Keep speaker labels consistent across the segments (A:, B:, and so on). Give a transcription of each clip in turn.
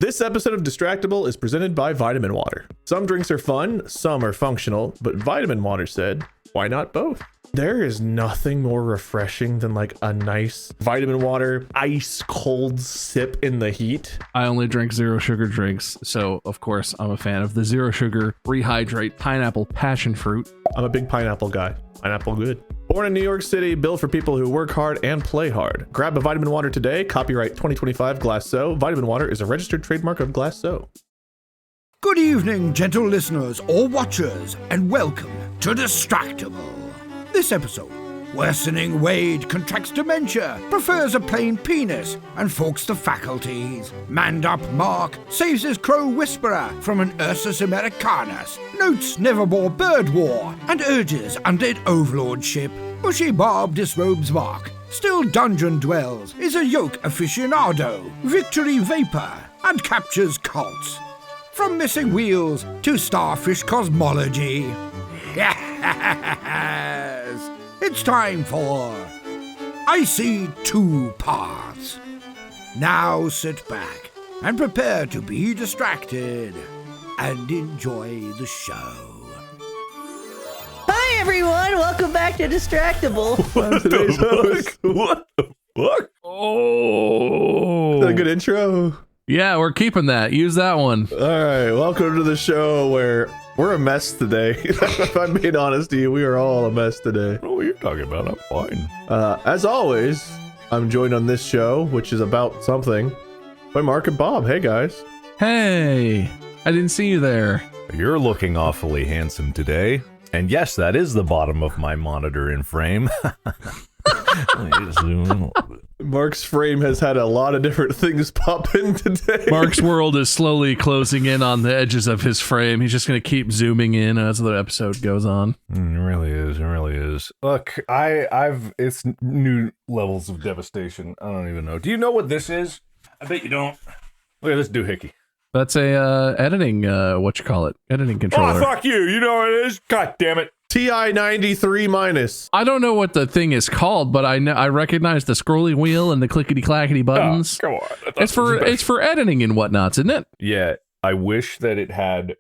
A: This episode of Distractible is presented by vitaminwater. Some drinks are fun, some are functional, but vitaminwater said, why not both? There is nothing more refreshing than like a nice vitaminwater ice cold sip in the heat.
B: I only drink zero sugar drinks, so of course I'm a fan of the zero sugar rehydrate pineapple passion fruit.
A: I'm a big pineapple guy. Pineapple good. Born in New York City, built for people who work hard and play hard. Grab a vitaminwater today. Copyright 2025 Glasso. Vitaminwater is a registered trademark of Glasso.
C: Good evening, gentle listeners or watchers, and welcome to Distractible. This episode, worsening Wade contracts dementia, prefers a plain penis, and forks the faculties. Manned-up Mark saves his crow whisperer from an Ursus Americanus, notes Nevermore bird war, and urges undead overlordship. Bushy Bob disrobes Mark, still dungeon dwells, is a yoke aficionado, victory vapor, and captures cults. From missing wheels to starfish cosmology. Yes! It's time for I See Two Paths. Now sit back and prepare to be distracted and enjoy the show.
D: Hi everyone, welcome back to Distractible.
A: Today's host.
E: What the fuck?
B: Oh,
A: Is that a good intro?
B: yeah, we're keeping that. Use that one.
A: All right, welcome to the show where we're a mess today. If I'm being honest to you, we are all a mess today.
E: I don't know what you're talking about. I'm fine.
A: As always, I'm joined on this show, which is about something, by Mark and Bob. Hey guys.
B: Hey, I didn't see you there.
E: You're looking awfully handsome today. And yes, that is the bottom of my monitor in frame. Let me just zoom in a little bit.
A: Mark's frame has had a lot of different things pop in today.
B: Mark's world is slowly closing in on the edges of his frame. He's just going to keep zooming in as the episode goes on.
E: It really is. It really is. Look, it's new levels of devastation. I don't even know. Do you know what this is? I bet you don't. Look at this doohickey.
B: That's a editing, editing controller.
E: Oh, fuck you. You know what it is? God damn it.
A: TI 93 minus.
B: I don't know what the thing is called, but I recognize the scrolling wheel and the clickety clackety buttons.
E: Oh, come on.
B: It's for editing and whatnots, isn't it?
E: Yeah, I wish that it had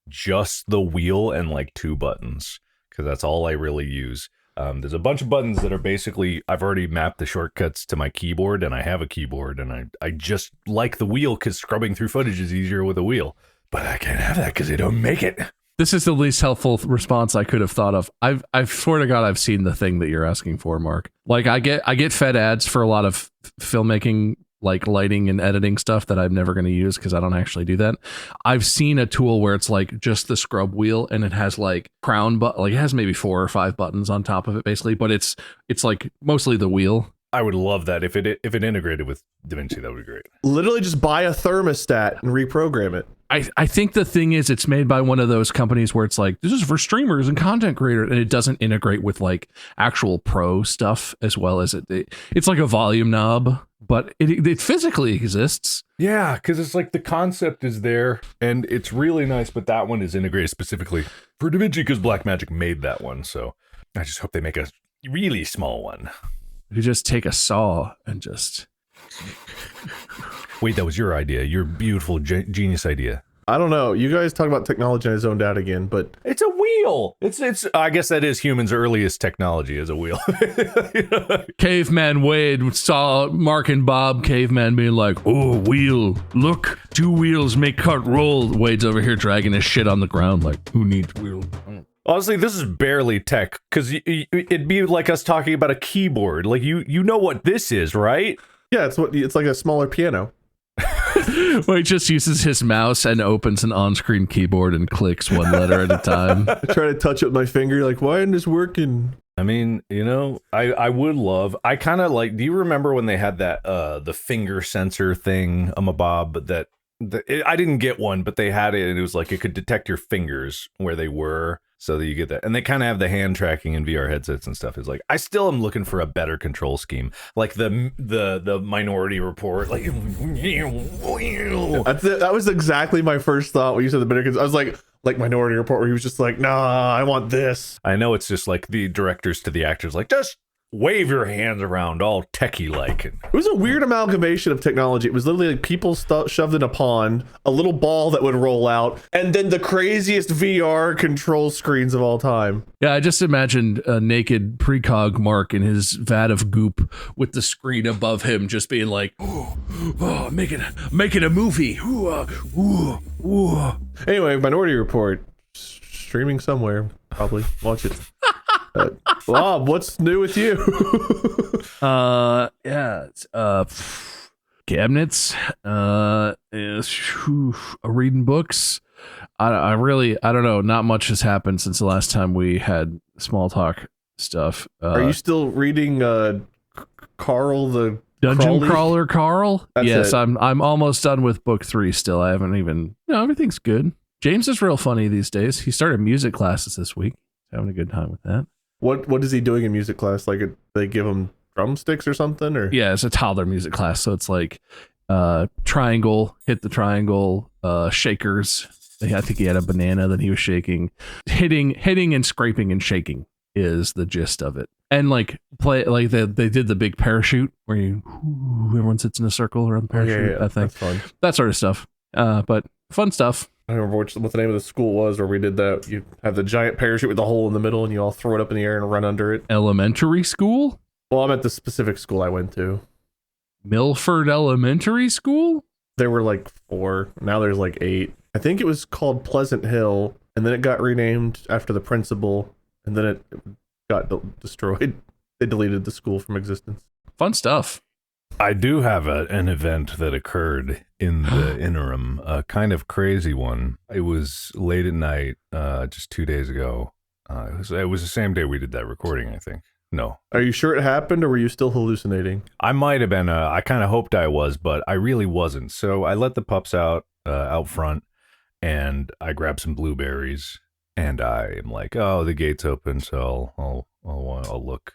E: just the wheel and like two buttons, because that's all I really use. There's a bunch of buttons that are basically, I've already mapped the shortcuts to my keyboard, and I have a keyboard, and I just like the wheel because scrubbing through footage is easier with a wheel. But I can't have that because they don't make it.
B: This is the least helpful response I could have thought of. I swear to God, I've seen the thing that you're asking for, Mark. Like I get fed ads for a lot of filmmaking, like lighting and editing stuff that I'm never going to use because I don't actually do that. I've seen a tool where it's like just the scrub wheel and it has like crown, but like it has maybe 4 or 5 buttons on top of it basically, but it's like mostly the wheel.
E: I would love that if it integrated with DaVinci. That would be great.
A: Literally just buy a thermostat and reprogram it.
B: I think the thing is it's made by one of those companies where it's like, this is for streamers and content creators, and it doesn't integrate with like actual pro stuff as well as it's like a volume knob, but it physically exists.
E: Yeah, because it's like the concept is there and it's really nice, but that one is integrated specifically for DaVinci because Blackmagic made that one. So I just hope they make a really small one.
B: You just take a saw and just...
E: Wait, that was your idea. Your beautiful genius idea.
A: I don't know. You guys talk about technology and I zoned out again, but
E: It's a wheel. It's. I guess that is humans' earliest technology is a wheel.
B: Caveman Wade saw Mark and Bob Caveman being like, oh, wheel, look, 2 wheels make cart roll. Wade's over here dragging his shit on the ground like, who needs wheel?
E: Honestly, this is barely tech because it'd be like us talking about a keyboard. Like you know what this is, right?
A: yeah, it's like a smaller piano.
B: Wade just uses his mouse and opens an on-screen keyboard and clicks one letter at a time.
A: I try to touch it with my finger, like, why isn't this working?
E: I mean, you know, I would love. I kind of like. Do you remember when they had that the finger sensor thing, Bob? I didn't get one, but they had it, and it was like it could detect your fingers where they were. So that you get that. And they kind of have the hand tracking in VR headsets and stuff. It's like, I still am looking for a better control scheme. Like the Minority Report. Like,
A: That was exactly my first thought when you said the better. I was like Minority Report, where he was just like, nah, I want this.
E: I know it's just like the directors to the actors, like, just wave your hands around all techie like.
A: It was a weird amalgamation of technology. It was literally like people shoved in a pond, a little ball that would roll out, and then the craziest VR control screens of all time.
B: Yeah, I just imagined a naked precog Mark in his vat of goop with the screen above him just being like, oh, making a movie.
A: Anyway, Minority Report, streaming somewhere, probably. Watch it. Bob, what's new with you?
B: Cabinets, reading books. I don't know. Not much has happened since the last time we had small talk stuff.
A: Are you still reading Carl the
B: Dungeon
A: Crawley?
B: Crawler Carl?
A: That's
B: yes,
A: it.
B: I'm almost done with book 3 still. I haven't even, everything's good. James is real funny these days. He started music classes this week. Having a good time with that.
A: What is he doing in music class? Like they give him drumsticks or something? Or
B: Yeah, it's a toddler music class, so it's like triangle, hit the triangle, shakers. I think he had a banana that he was shaking. Hitting and scraping and shaking is the gist of it. And like play like they did the big parachute where everyone sits in a circle around the parachute.
A: yeah,
B: I think
A: that's fun.
B: that sort of stuff. But fun stuff.
A: I don't remember what the name of the school was where we did that. You have the giant parachute with the hole in the middle, and you all throw it up in the air and run under it.
B: Elementary school?
A: Well, I'm at the specific school I went to.
B: Milford Elementary School?
A: There were like 4. Now there's like 8. I think it was called Pleasant Hill, and then it got renamed after the principal, and then it got destroyed. They deleted the school from existence.
B: Fun stuff.
E: I do have an event that occurred in the interim, a kind of crazy one. It was late at night, just 2 days ago. It was the same day we did that recording, I think. No.
A: Are you sure it happened, or were you still hallucinating?
E: I might have been. I kind of hoped I was, but I really wasn't. So I let the pups out front, and I grabbed some blueberries, and I am like, oh, the gate's open, so I'll look,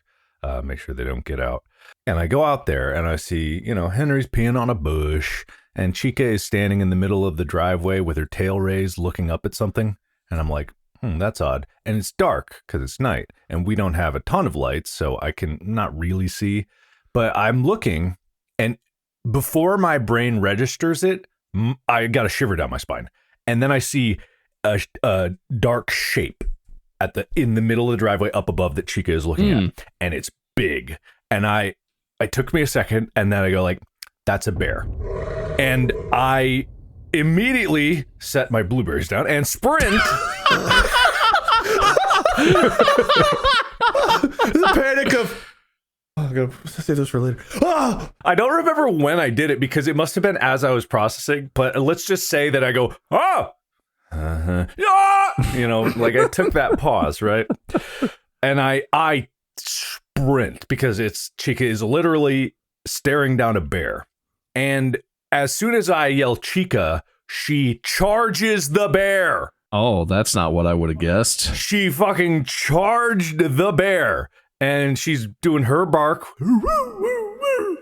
E: make sure they don't get out. And I go out there and I see, Henry's peeing on a bush, and Chica is standing in the middle of the driveway with her tail raised looking up at something. And I'm like, that's odd. And it's dark because it's night and we don't have a ton of lights, so I can not really see. But I'm looking, and before my brain registers it, I got a shiver down my spine. And then I see a dark shape in the middle of the driveway up above that Chica is looking at. And it's big. And it took me a second, and then I go like, that's a bear. And I immediately set my blueberries down and sprint.
A: The panic of, I'm going to save this for later.
E: I don't remember when I did it because it must have been as I was processing, but let's just say that I go, like I took that pause, right? And I sprint because Chica is literally staring down a bear. And as soon as I yell Chica, she charges the bear.
B: Oh, that's not what I would have guessed.
E: She fucking charged the bear, and she's doing her bark.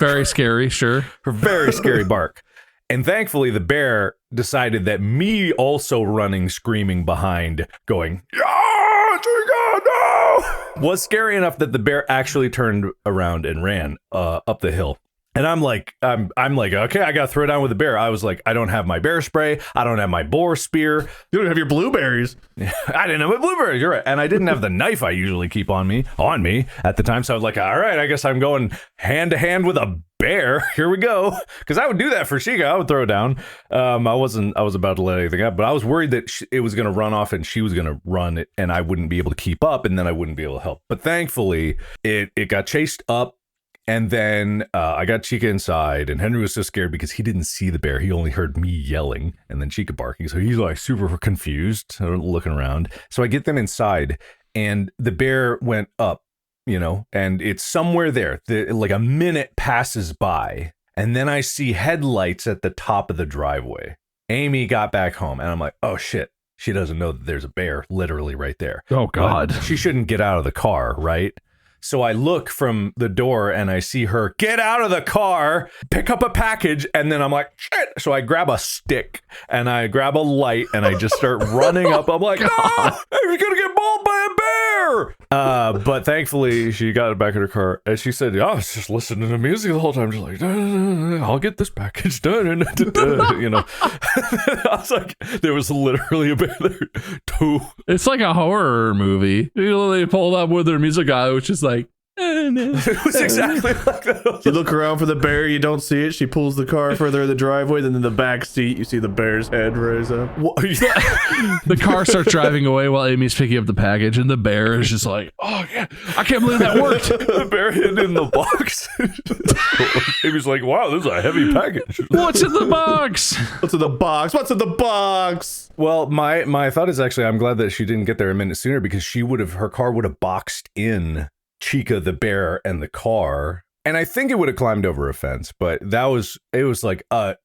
B: Very scary, sure.
E: Her very scary bark. And thankfully, the bear decided that me also running, screaming behind, going, "Yeah, Chica, no!" was scary enough that the bear actually turned around and ran up the hill. And I'm like, okay, I got to throw down with the bear. I was like, I don't have my bear spray. I don't have my boar spear.
A: You don't have your blueberries.
E: I didn't have my blueberries. You're right. And I didn't have the knife I usually keep on me at the time. So I was like, all right, I guess I'm going hand to hand with a bear. Here we go. Because I would do that for Chica. I would throw it down. I was about to let anything up, but I was worried that it was going to run off and she was going to run it and I wouldn't be able to keep up and then I wouldn't be able to help. But thankfully, it got chased up. And then I got Chica inside, and Henry was so scared because he didn't see the bear. He only heard me yelling and then Chica barking. So he's like super confused, looking around. So I get them inside, and the bear went up, and it's somewhere there. Like a minute passes by, and then I see headlights at the top of the driveway. Amy got back home, and I'm like, oh shit. She doesn't know that there's a bear literally right there.
B: Oh, God.
E: But she shouldn't get out of the car, right? So I look from the door and I see her get out of the car, pick up a package, and then I'm like, shit. So I grab a stick and I grab a light and I just start running up. I'm like, ah, you're gonna get mauled by a bear. But thankfully she got it back in her car and she said, I was just listening to music the whole time, just like, I'll get this package done. You know, I was like, there was literally a bear there too.
B: It's like a horror movie. You know, they pulled up with their music guy, which is like,
E: It was exactly like that.
A: You look around for the bear, you don't see it. She pulls the car further in the driveway, then in the back seat, you see the bear's head rise up.
B: the car starts driving away while Amy's picking up the package, and the bear is just like, oh, yeah, I can't believe that worked.
E: The bear hid in the box. Amy's like, wow, this is a heavy package.
B: What's in the box?
A: What's in the box? What's in the box?
E: Well, my thought is actually, I'm glad that she didn't get there a minute sooner because her car would have boxed in Chica the bear and the car, and I think it would have climbed over a fence, but it was like my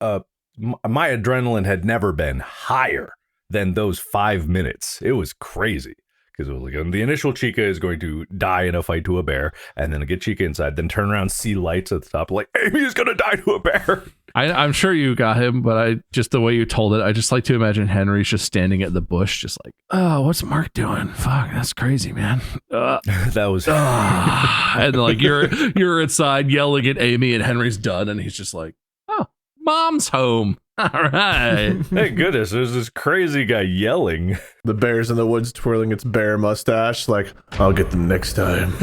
E: adrenaline had never been higher than those 5 minutes. It was crazy because it was like the initial Chica is going to die in a fight to a bear, and then get Chica inside, then turn around, see lights at the top, like Amy is gonna die to a bear.
B: I'm sure you got him, but just the way you told it, I just like to imagine Henry's just standing at the bush, just like, oh, what's Mark doing? Fuck, that's crazy, man.
E: That was,
B: and like you're inside yelling at Amy, and Henry's done, and he's just like, oh, Mom's home. All right.
E: Thank goodness, there's this crazy guy yelling.
A: The bear's in the woods twirling its bear mustache, like, I'll get them next time.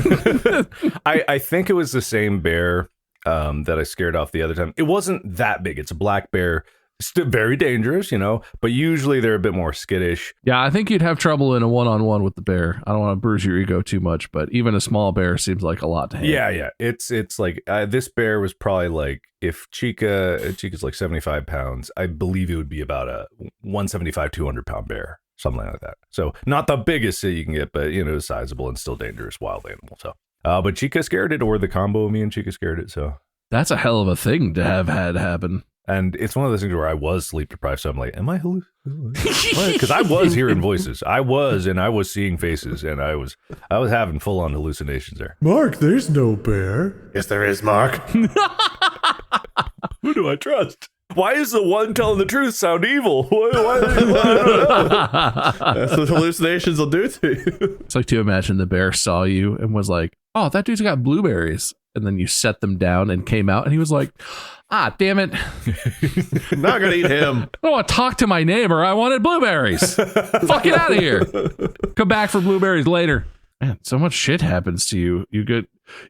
E: I think it was the same bear that I scared off the other time. It wasn't that big. It's a black bear. Still very dangerous, you know, but usually they're a bit more skittish.
B: Yeah, I think you'd have trouble in a one-on-one with the bear. I don't want to bruise your ego too much, but even a small bear seems like a lot to handle.
E: Yeah. It's like this bear was probably like, if Chica's like 75 pounds, I believe it would be about a 175, 200 pound bear, something like that. So not the biggest that you can get, but, you know, sizable and still dangerous wild animal. So, but Chica scared it, or the combo of me and Chica scared it. So
B: that's a hell of a thing to have had happen.
E: And it's one of those things where I was sleep deprived, so I'm like, am I hallucinating? Because I was hearing voices. I was seeing faces, and I was having full on hallucinations there.
A: Mark, there's no bear. Yes, there is, Mark.
E: Who do I trust? Why is the one telling the truth sound evil? Why
A: That's what hallucinations will do to you.
B: It's like to imagine the bear saw you and was like, oh, that dude's got blueberries. And then you set them down and came out, and he was like, ah, damn it.
A: I'm not going to eat him.
B: I don't want to talk to my neighbor. I wanted blueberries. Fuck, get out of here. Come back for blueberries later. Man, so much shit happens to you. You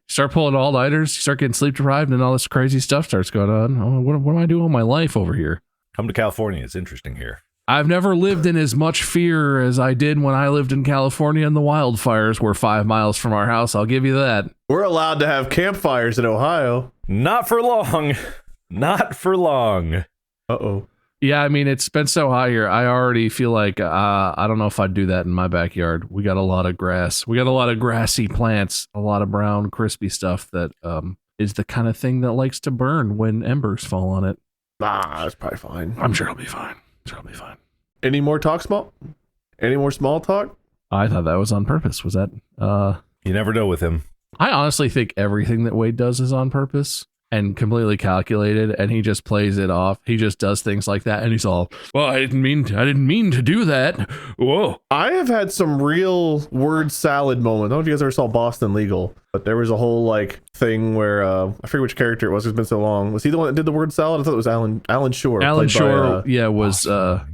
B: start pulling all-nighters, you start getting sleep deprived, and all this crazy stuff starts going on. Oh, what am I doing with my life over here?
E: Come to California. It's interesting here.
B: I've never lived in as much fear as I did when I lived in California and the wildfires were 5 miles from our house. I'll give you that.
A: We're allowed to have campfires in Ohio.
E: Not for long. Not for long.
A: Uh-oh.
B: Yeah, I mean, it's been so hot here. I already feel like I don't know if I'd do that in my backyard. We got a lot of grass. We got a lot of grassy plants, a lot of brown, crispy stuff that is the kind of thing that likes to burn when embers fall on it.
A: Nah, that's probably fine.
B: I'm sure it'll be fine.
A: Any more small talk?
B: I thought that was on purpose. Was that?
E: You never know with him.
B: I honestly think everything that Wade does is on purpose and completely calculated, and he just plays it off. He just does things like that, and he's all, well, I didn't mean to do that. Whoa.
A: I have had some real word salad moments. I don't know if you guys ever saw Boston Legal, but there was a whole like thing where I forget which character it was. It's been so long. Was he the one that did the word salad? I thought it was Alan Shore.
B: Alan Shore, was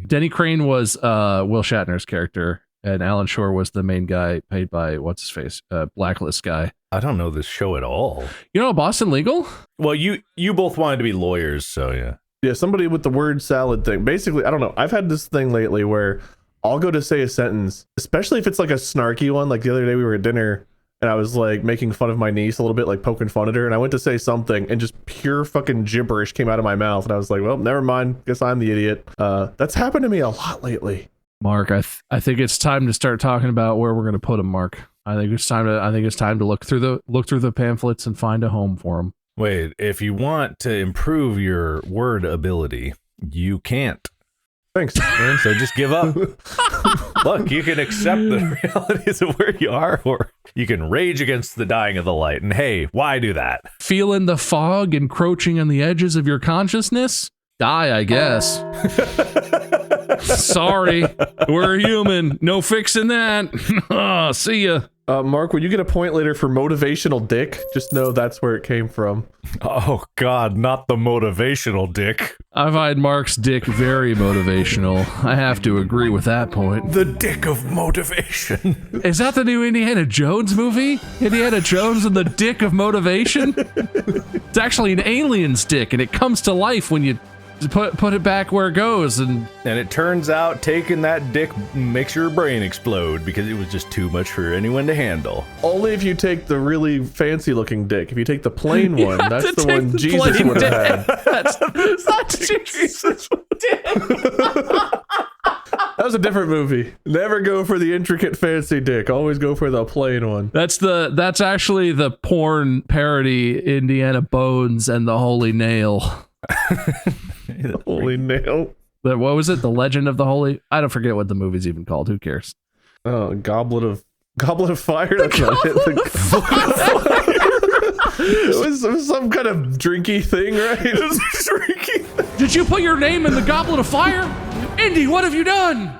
B: Denny Crane was Will Shatner's character, and Alan Shore was the main guy played by what's his face, Blacklist guy.
E: I don't know this show at all.
B: You know Boston Legal?
E: Well, you both wanted to be lawyers, so yeah.
A: Yeah, somebody with the word salad thing. Basically, I don't know. I've had this thing lately where I'll go to say a sentence, especially if it's like a snarky one. Like the other day we were at dinner and I was like making fun of my niece a little bit, like poking fun at her. And I went to say something and just pure fucking gibberish came out of my mouth. And I was like, well, never mind. Guess I'm the idiot. That's happened to me a lot lately.
B: Mark, I think it's time to start talking about where we're going to put him, Mark. I think it's time to look through the pamphlets and find a home for him.
E: Wait, if you want to improve your word ability, you can't.
A: Thanks, man.
E: So just give up. Look, you can accept the realities of where you are, or you can rage against the dying of the light. And hey, why do that?
B: Feeling the fog encroaching on the edges of your consciousness? Die, I guess. Sorry, we're human. No fixing that. See ya.
A: Mark, when you get a point later for motivational dick, just know that's where it came from.
E: Oh, God, not the motivational dick.
B: I find Mark's dick very motivational. I have to agree with that point.
E: The dick of motivation.
B: Is that the new Indiana Jones movie? Indiana Jones and the dick of motivation? It's actually an alien's dick, and it comes to life when you put it back where it goes. And
E: it turns out taking that dick makes your brain explode because it was just too much for anyone to handle.
A: Only if you take the really fancy looking dick. If you take the plain one, that's the one Jesus would have had.
B: That's Jesus' dick.
A: That was a different movie. Never go for the intricate fancy dick. Always go for the plain one.
B: That's actually the porn parody Indiana Bones and the Holy Nail.
A: The Holy Nail.
B: What was it? The Legend of the Holy? I don't forget what the movie's even called. Who cares?
A: Oh, Goblet of Fire. That's not it. It was some kind of drinky thing, right? It was drinky.
B: Did you put your name in the Goblet of Fire? Indy, what have you done?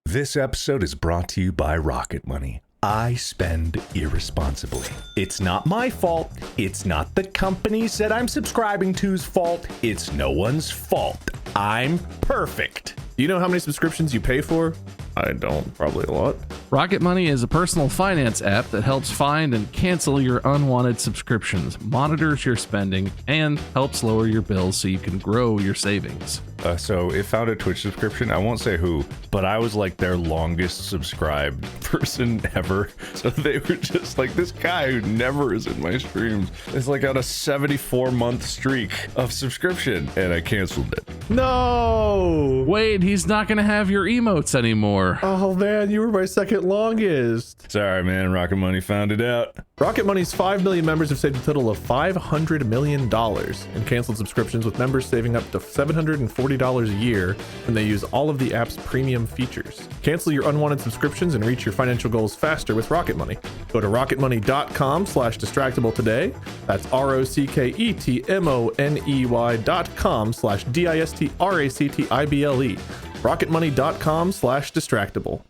F: This episode is brought to you by Rocket Money. I spend irresponsibly. It's not my fault. It's not the companies that I'm subscribing to's fault. It's no one's fault. I'm perfect.
A: Do you know how many subscriptions you pay for? I don't. Probably a lot.
B: Rocket Money is a personal finance app that helps find and cancel your unwanted subscriptions, monitors your spending, and helps lower your bills so you can grow your savings.
E: So it found a Twitch subscription. I won't say who, but I was like their longest subscribed person ever. So they were just like, this guy who never is in my streams is like on a 74-month streak of subscription, and I canceled it.
A: No!
B: Wait, he's not going to have your emotes anymore.
A: Oh man, you were my second longest.
E: Sorry, man. Rocket Money found it out.
A: Rocket Money's 5 million members have saved a total of $500 million in canceled subscriptions, with members saving up to $740 a year when they use all of the app's premium features. Cancel your unwanted subscriptions and reach your financial goals faster with Rocket Money. Go to rocketmoney.com/distractible today. That's ROCKETMONEY.com/DISTRACTIBLE. rocketmoney.com/distractible.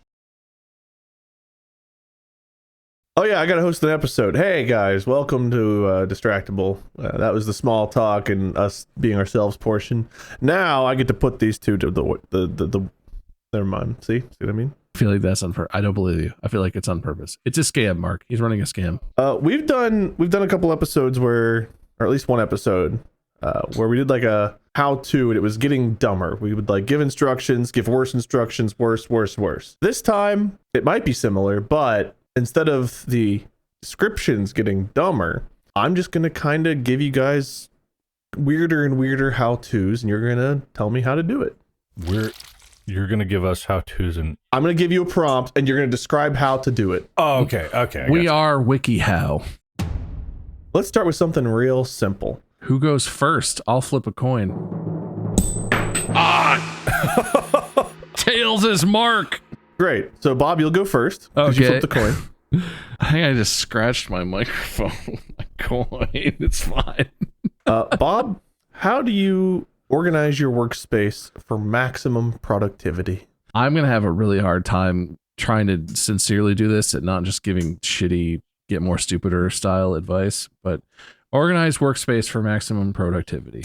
A: Oh yeah, I gotta host an episode. Hey guys, welcome to Distractible. That was the small talk and us being ourselves portion. Now I get to put these two to the never mind. See what I mean?
B: I feel like that's on purpose. I don't believe you. I feel like it's on purpose. It's a scam, Mark. He's running a scam.
A: We've done a couple episodes where, or at least one episode, where we did like a how-to, and it was getting dumber. We would like give instructions, give worse instructions, worse. This time it might be similar, but instead of the descriptions getting dumber, I'm just going to kind of give you guys weirder and weirder how-tos, and you're going to tell me how to do it.
E: You're going to give us how-tos, and
A: I'm going to give you a prompt, and you're going to describe how to do it.
E: Oh, okay.
B: We are WikiHow.
A: Let's start with something real simple.
B: Who goes first? I'll flip a coin. Tails is Mark.
A: Great. So Bob, you'll go first. Okay. You flip the coin.
B: I think I just scratched my microphone with my coin. It's fine.
A: Bob, how do you organize your workspace for maximum productivity?
B: I'm going to have a really hard time trying to sincerely do this and not just giving shitty, get more stupider style advice, but organize workspace for maximum productivity.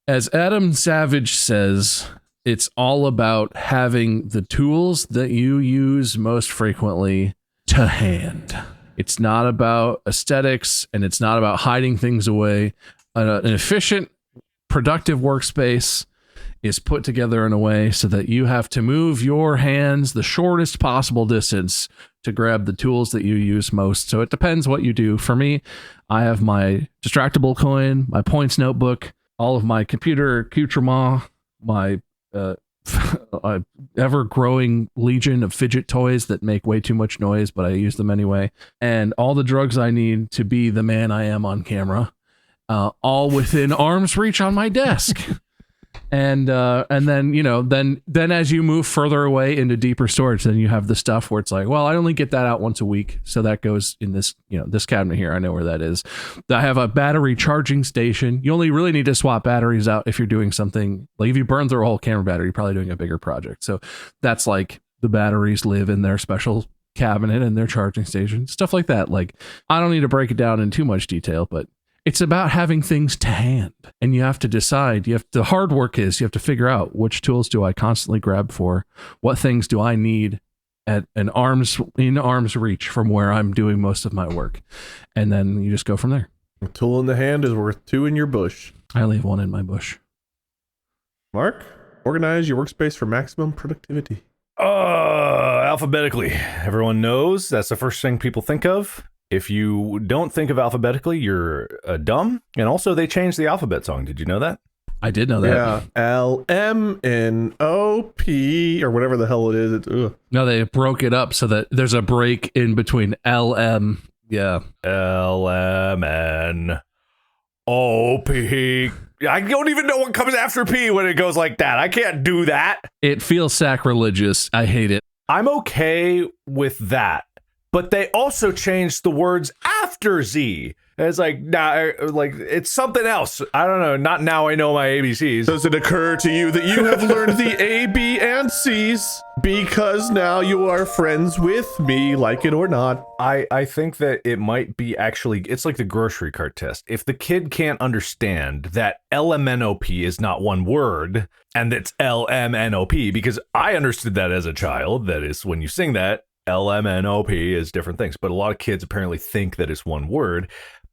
B: As Adam Savage says, it's all about having the tools that you use most frequently to hand. It's not about aesthetics, and it's not about hiding things away. An efficient, productive workspace is put together in a way so that you have to move your hands the shortest possible distance to grab the tools that you use most. So it depends what you do. For me, I have my Distractible coin, my points notebook, all of my computer accoutrement, my ever-growing legion of fidget toys that make way too much noise, but I use them anyway, and all the drugs I need to be the man I am on camera, all within arm's reach on my desk. And then, then as you move further away into deeper storage, then you have the stuff where it's like, well, I only get that out once a week. So that goes in this, this cabinet here. I know where that is. I have a battery charging station. You only really need to swap batteries out if you're doing something like if you burn through a whole camera battery, you're probably doing a bigger project. So that's like the batteries live in their special cabinet and their charging station, stuff like that. Like, I don't need to break it down in too much detail, but it's about having things to hand, and you have to decide. The hard work is you have to figure out which tools do I constantly grab for, what things do I need at in arm's reach from where I'm doing most of my work, and then you just go from there.
A: A tool in the hand is worth two in your bush.
B: I leave one in my bush.
A: Mark, organize your workspace for maximum productivity.
E: Alphabetically. Everyone knows that's the first thing people think of. If you don't think of alphabetically, you're dumb. And also, they changed the alphabet song. Did you know that?
B: I did know that.
A: Yeah. LMNOP or whatever the hell it is.
B: No, they broke it up so that there's a break in between LM. Yeah.
E: LMNOP. I don't even know what comes after P when it goes like that. I can't do that.
B: It feels sacrilegious. I hate it.
E: I'm okay with that. But they also changed the words after Z. It's like, now, like it's something else. I don't know. Not now I know my ABCs.
A: Does it occur to you that you have learned the A, B, and C's because now you are friends with me, like it or not?
E: I think that it might be actually, it's like the grocery cart test. If the kid can't understand that LMNOP is not one word and it's LMNOP, because I understood that as a child, that is when you sing that, LMNOP is different things, but a lot of kids apparently think that it's one word.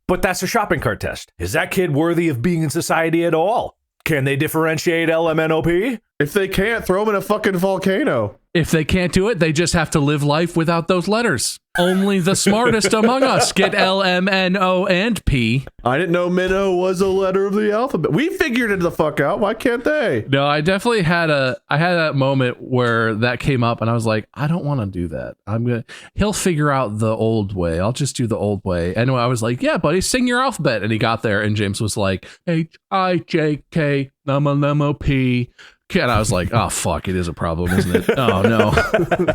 E: But that's a shopping cart test. Is that kid worthy of being in society at all? Can they differentiate LMNOP?
A: If they can't, throw them in a fucking volcano.
B: If they can't do it, they just have to live life without those letters. Only the smartest among us get L, M, N, O, and P.
A: I didn't know minnow was a letter of the alphabet. We figured it the fuck out. Why can't they?
B: No, I definitely had a moment where that came up and I was like, I don't want to do that. He'll figure out the old way. I'll just do the old way. And I was like, yeah, buddy, sing your alphabet. And he got there and James was like, H-I-J-K, N-M-N-M-O-P. And I was like, oh, fuck, it is a problem, isn't it? Oh, no.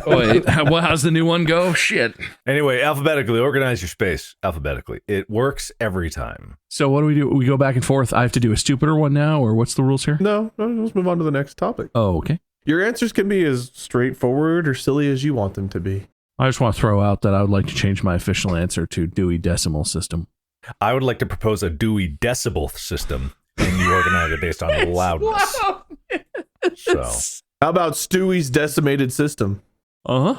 B: Wait, how's the new one go? Shit.
E: Anyway, alphabetically, organize your space alphabetically. It works every time.
B: So what do? We go back and forth. I have to do a stupider one now, or what's the rules here?
A: No, let's move on to the next topic.
B: Oh, okay.
A: Your answers can be as straightforward or silly as you want them to be.
B: I just want to throw out that I would like to change my official answer to Dewey Decimal System.
E: I would like to propose a Dewey Decibel system, and you organize it based on loudness. So,
A: how about Stewie's decimated system?
B: All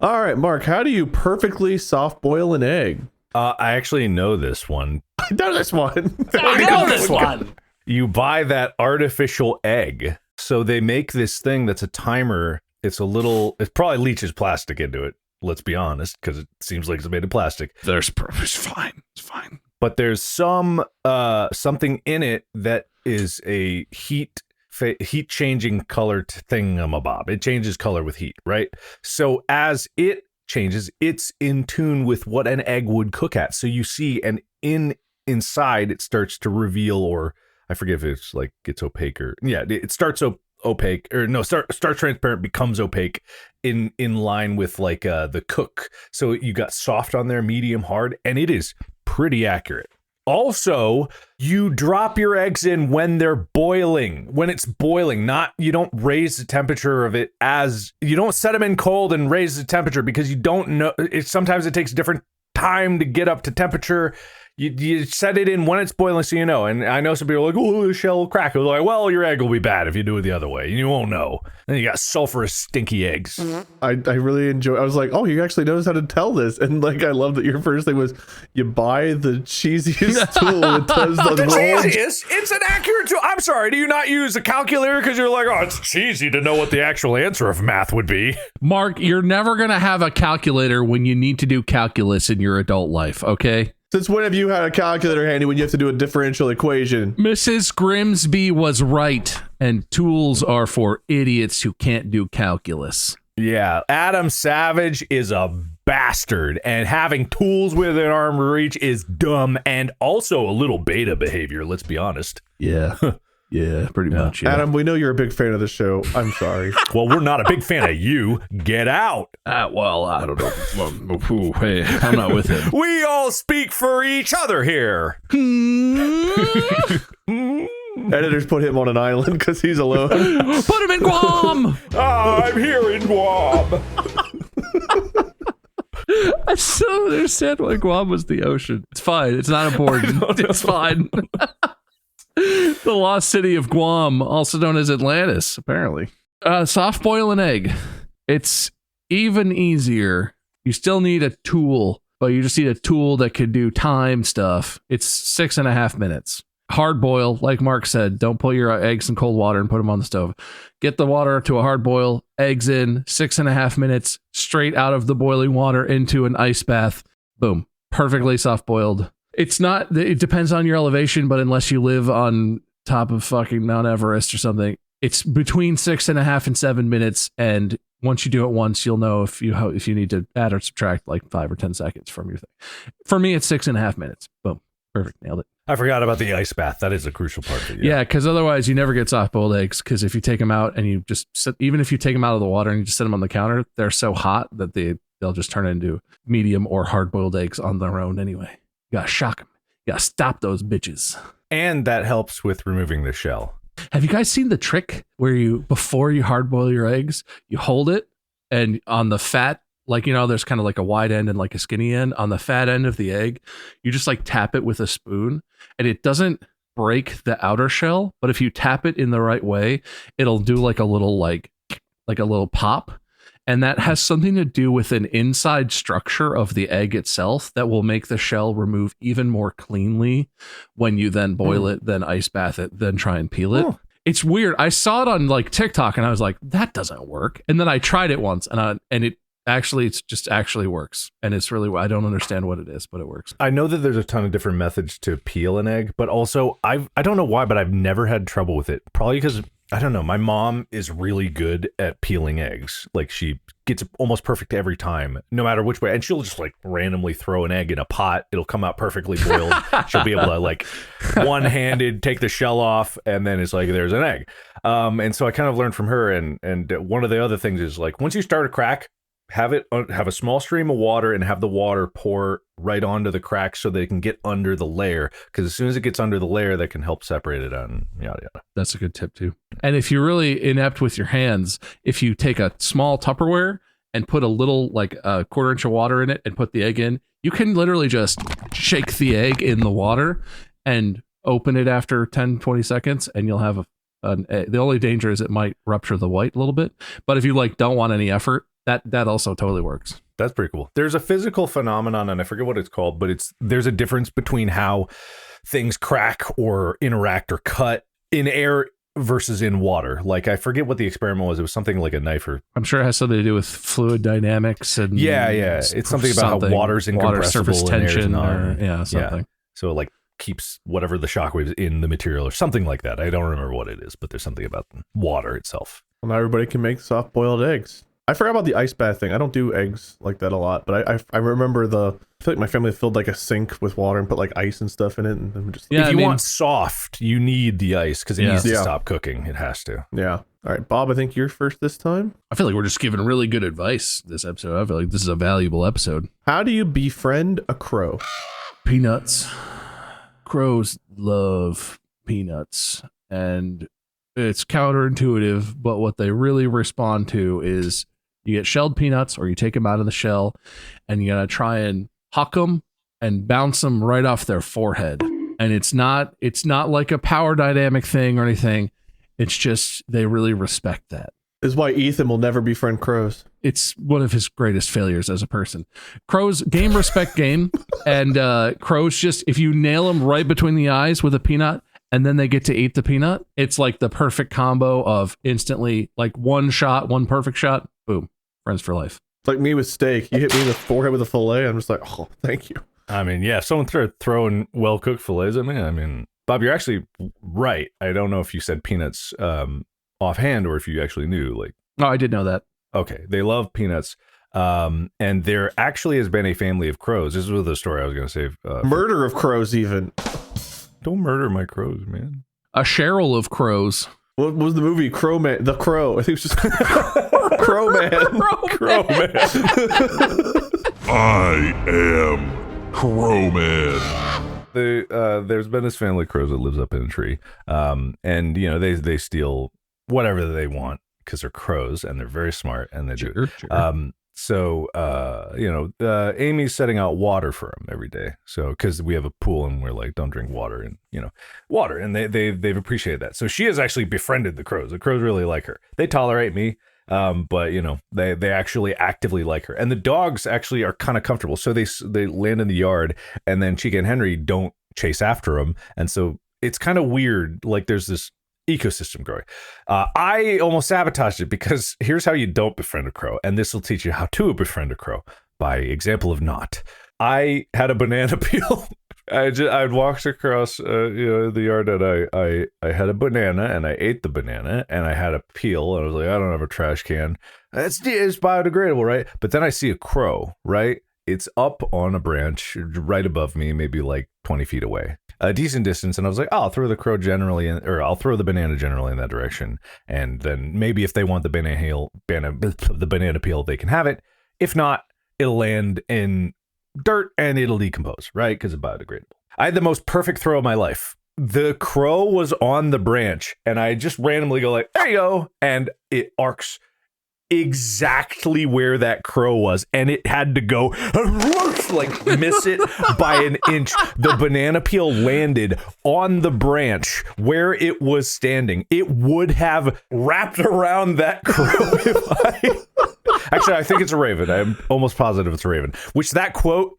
A: right, Mark, how do you perfectly soft boil an egg?
E: I actually know this one.
A: I know this one.
E: I know this one. You buy that artificial egg. So they make this thing that's a timer. It probably leaches plastic into it. Let's be honest, because it seems like it's made of plastic.
B: It's fine. It's fine.
E: But there's something in it that is a heat changing color thingamabob. It changes color with heat, right? So as it changes, it's in tune with what an egg would cook at. So you see, and inside it starts to reveal, or I forget if it's like it's opaque or it starts opaque, or no, starts transparent, becomes opaque in line with like the cook. So you got soft on there, medium, hard, and it is pretty accurate. Also, you drop your eggs in when they're boiling. When it's boiling, you don't raise the temperature of it you don't set them in cold and raise the temperature because you don't know. Sometimes it takes different time to get up to temperature. You set it in when it's boiling so you know. And I know some people are like, oh, the shell will crack. I was like, well, your egg will be bad if you do it the other way. You won't know. Then you got sulfurous, stinky eggs.
A: I really enjoy. I was like, oh, you actually knows how to tell this. And like, I love that your first thing was you buy the cheesiest tool that does the
E: cheesiest? It's an accurate tool. I'm sorry. Do you not use a calculator because you're like, oh, it's cheesy to know what the actual answer of math would be?
B: Mark, you're never going to have a calculator when you need to do calculus in your adult life, okay?
A: Since when have you had a calculator handy when you have to do a differential equation?
B: Mrs. Grimsby was right, and tools are for idiots who can't do calculus.
E: Yeah, Adam Savage is a bastard, and having tools within arm's reach is dumb and also a little beta behavior, let's be honest.
B: Yeah. Yeah, pretty much. Yeah.
A: Adam, we know you're a big fan of the show. I'm sorry.
E: Well, we're not a big fan of you. Get out.
B: Well, I don't know. Ooh, hey, I'm not with him.
E: We all speak for each other here.
A: Editors put him on an island because he's alone.
B: Put him in Guam.
E: I'm here in Guam.
B: I still don't understand why Guam was the ocean. It's fine. It's not important. It's fine. The lost city of Guam, also known as Atlantis, apparently. Soft boil an egg. It's even easier. You still need a tool, but you just need a tool that could do time stuff. It's 6.5 minutes. Hard boil, like Mark said, don't put your eggs in cold water and put them on the stove. Get the water to a hard boil, eggs in, 6.5 minutes, straight out of the boiling water into an ice bath. Boom. Perfectly soft boiled. It depends on your elevation, but unless you live on top of fucking Mount Everest or something, it's between 6.5 and 7 minutes. And once you do it once, you'll know if you need to add or subtract like 5 or 10 seconds from your thing. For me, it's 6.5 minutes. Boom. Perfect. Nailed it.
E: I forgot about the ice bath. That is a crucial part of it.
B: Yeah, because otherwise you never get soft boiled eggs. Because if you take them out and you just even if you take them out of the water and you just set them on the counter, they're so hot that they'll just turn into medium or hard boiled eggs on their own anyway. You gotta shock them. You gotta stop those bitches.
E: And that helps with removing the shell.
B: Have you guys seen the trick where before you hard boil your eggs, you hold it and on the fat, like, there's kind of like a wide end and like a skinny end. On the fat end of the egg, you just like tap it with a spoon and it doesn't break the outer shell. But if you tap it in the right way, it'll do like a little like a little pop. And that has something to do with an inside structure of the egg itself that will make the shell remove even more cleanly when you then boil it, then ice bath it, then try and peel it. Oh. It's weird. I saw it on like TikTok and I was like, that doesn't work. And then I tried it once and it actually works. And it's really, I don't understand what it is, but it works.
E: I know that there's a ton of different methods to peel an egg, but also I don't know why, but I've never had trouble with it. Probably because I don't know. My mom is really good at peeling eggs. Like she gets almost perfect every time, no matter which way. And she'll just like randomly throw an egg in a pot. It'll come out perfectly boiled. She'll be able to like one-handed take the shell off, and then it's like there's an egg. And so I kind of learned from her. And one of the other things is like once you start a crack, have a small stream of water and have the water pour right onto the crack so they can get under the layer, because as soon as it gets under the layer, that can help separate it on yada yada.
B: That's a good tip too. And if you're really inept with your hands, if you take a small Tupperware and put a little like a 1/4 inch of water in it and put the egg in, you can literally just shake the egg in the water and open it after 10-20 seconds and you'll have an egg. The only danger is it might rupture the white a little bit, but if you like don't want any effort, that also totally works.
E: That's pretty cool. There's a physical phenomenon, and I forget what it's called, but there's a difference between how things crack or interact or cut in air versus in water. Like I forget what the experiment was. It was something like a knife, or
B: I'm sure it has something to do with fluid dynamics and
E: yeah. It's something about how water's incompressible,
B: surface tension, something.
E: Yeah. So it like keeps whatever the shockwaves in the material or something like that. I don't remember what it is, but there's something about water itself.
A: Well, now everybody can make soft boiled eggs. I forgot about the ice bath thing. I don't do eggs like that a lot, but I remember I feel like my family filled like a sink with water and put like ice and stuff in it. And just
E: if you want soft, you need the ice because it needs to stop cooking. It has to.
A: Yeah. All right, Bob, I think you're first this time.
B: I feel like we're just giving really good advice this episode. I feel like this is a valuable episode.
A: How do you befriend a crow?
B: Peanuts. Crows love peanuts, and it's counterintuitive, but what they really respond to is you get shelled peanuts or you take them out of the shell and you gotta try and huck them and bounce them right off their forehead. And it's not like a power dynamic thing or anything. It's just they really respect that.
A: This is why Ethan will never befriend crows.
B: It's one of his greatest failures as a person. Crows game respect game, and crows just, if you nail them right between the eyes with a peanut and then they get to eat the peanut, it's like the perfect combo of instantly like one perfect shot, boom, friends for life.
A: It's like me with steak. You hit me in the forehead with a fillet, I'm just like, oh, thank you.
E: I mean, yeah, if someone throwing well-cooked fillets at me, I mean, Bob, you're actually right. I don't know if you said peanuts offhand or if you actually knew. Like,
B: oh, I did know that.
E: Okay, they love peanuts. And there actually has been a family of crows. This was the story I was going to say.
A: Murder of crows, even.
E: Don't murder my crows, man.
B: A Cheryl of crows.
A: What was the movie? Crow Man. The Crow. I think it was just Crow Man.
E: Crow man.
G: I am Crowman.
E: There's been this family of crows that lives up in a tree, and you know they steal whatever they want because they're crows and they're very smart and they do.
B: Sure.
E: So you know, Amy's setting out water for him every day. So because we have a pool and we're like, don't drink water, and you know, water, and they've appreciated that. So she has actually befriended the crows. The crows really like her. They tolerate me. But you know, they actually actively like her, and the dogs actually are kind of comfortable. So they land in the yard, and then Chica and Henry don't chase after them, and so it's kind of weird. Like there's this ecosystem growing. I almost sabotaged it because here's how you don't befriend a crow, and this will teach you how to befriend a crow by example of not. I had a banana peel. I'd walked across, the yard, and I had a banana, and I ate the banana, and I had a peel, and I was like, I don't have a trash can. It's biodegradable, right? But then I see a crow, right? It's up on a branch right above me, maybe like 20 feet away, a decent distance, and I was like, oh, I'll throw the crow generally, I'll throw the banana generally in that direction, and then maybe if they want the banana peel, they can have it. If not, it'll land in dirt and it'll decompose, right? Because it's biodegradable. I had the most perfect throw of my life. The crow was on the branch, and I just randomly go like, there you go, and it arcs exactly where that crow was, and it had to go like miss it by an inch. The banana peel landed on the branch where it was standing. It would have wrapped around that crow if Actually, I think it's a raven. I'm almost positive it's a raven. Which that quote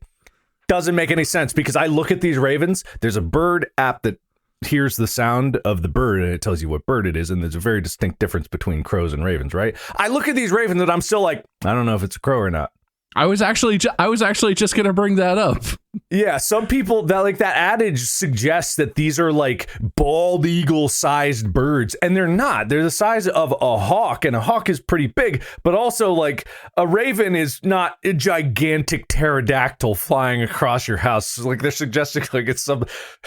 E: doesn't make any sense because I look at these ravens. There's a bird app that hears the sound of the bird and it tells you what bird it is, and there's a very distinct difference between crows and ravens, right? I look at these ravens and I'm still like, I don't know if it's a crow or not.
B: I was actually just gonna bring that up.
E: Yeah, some people that adage suggests that these are like bald eagle sized birds, and they're not. They're the size of a hawk, and a hawk is pretty big, but also like a raven is not a gigantic pterodactyl flying across your house. Like they're suggesting like it's some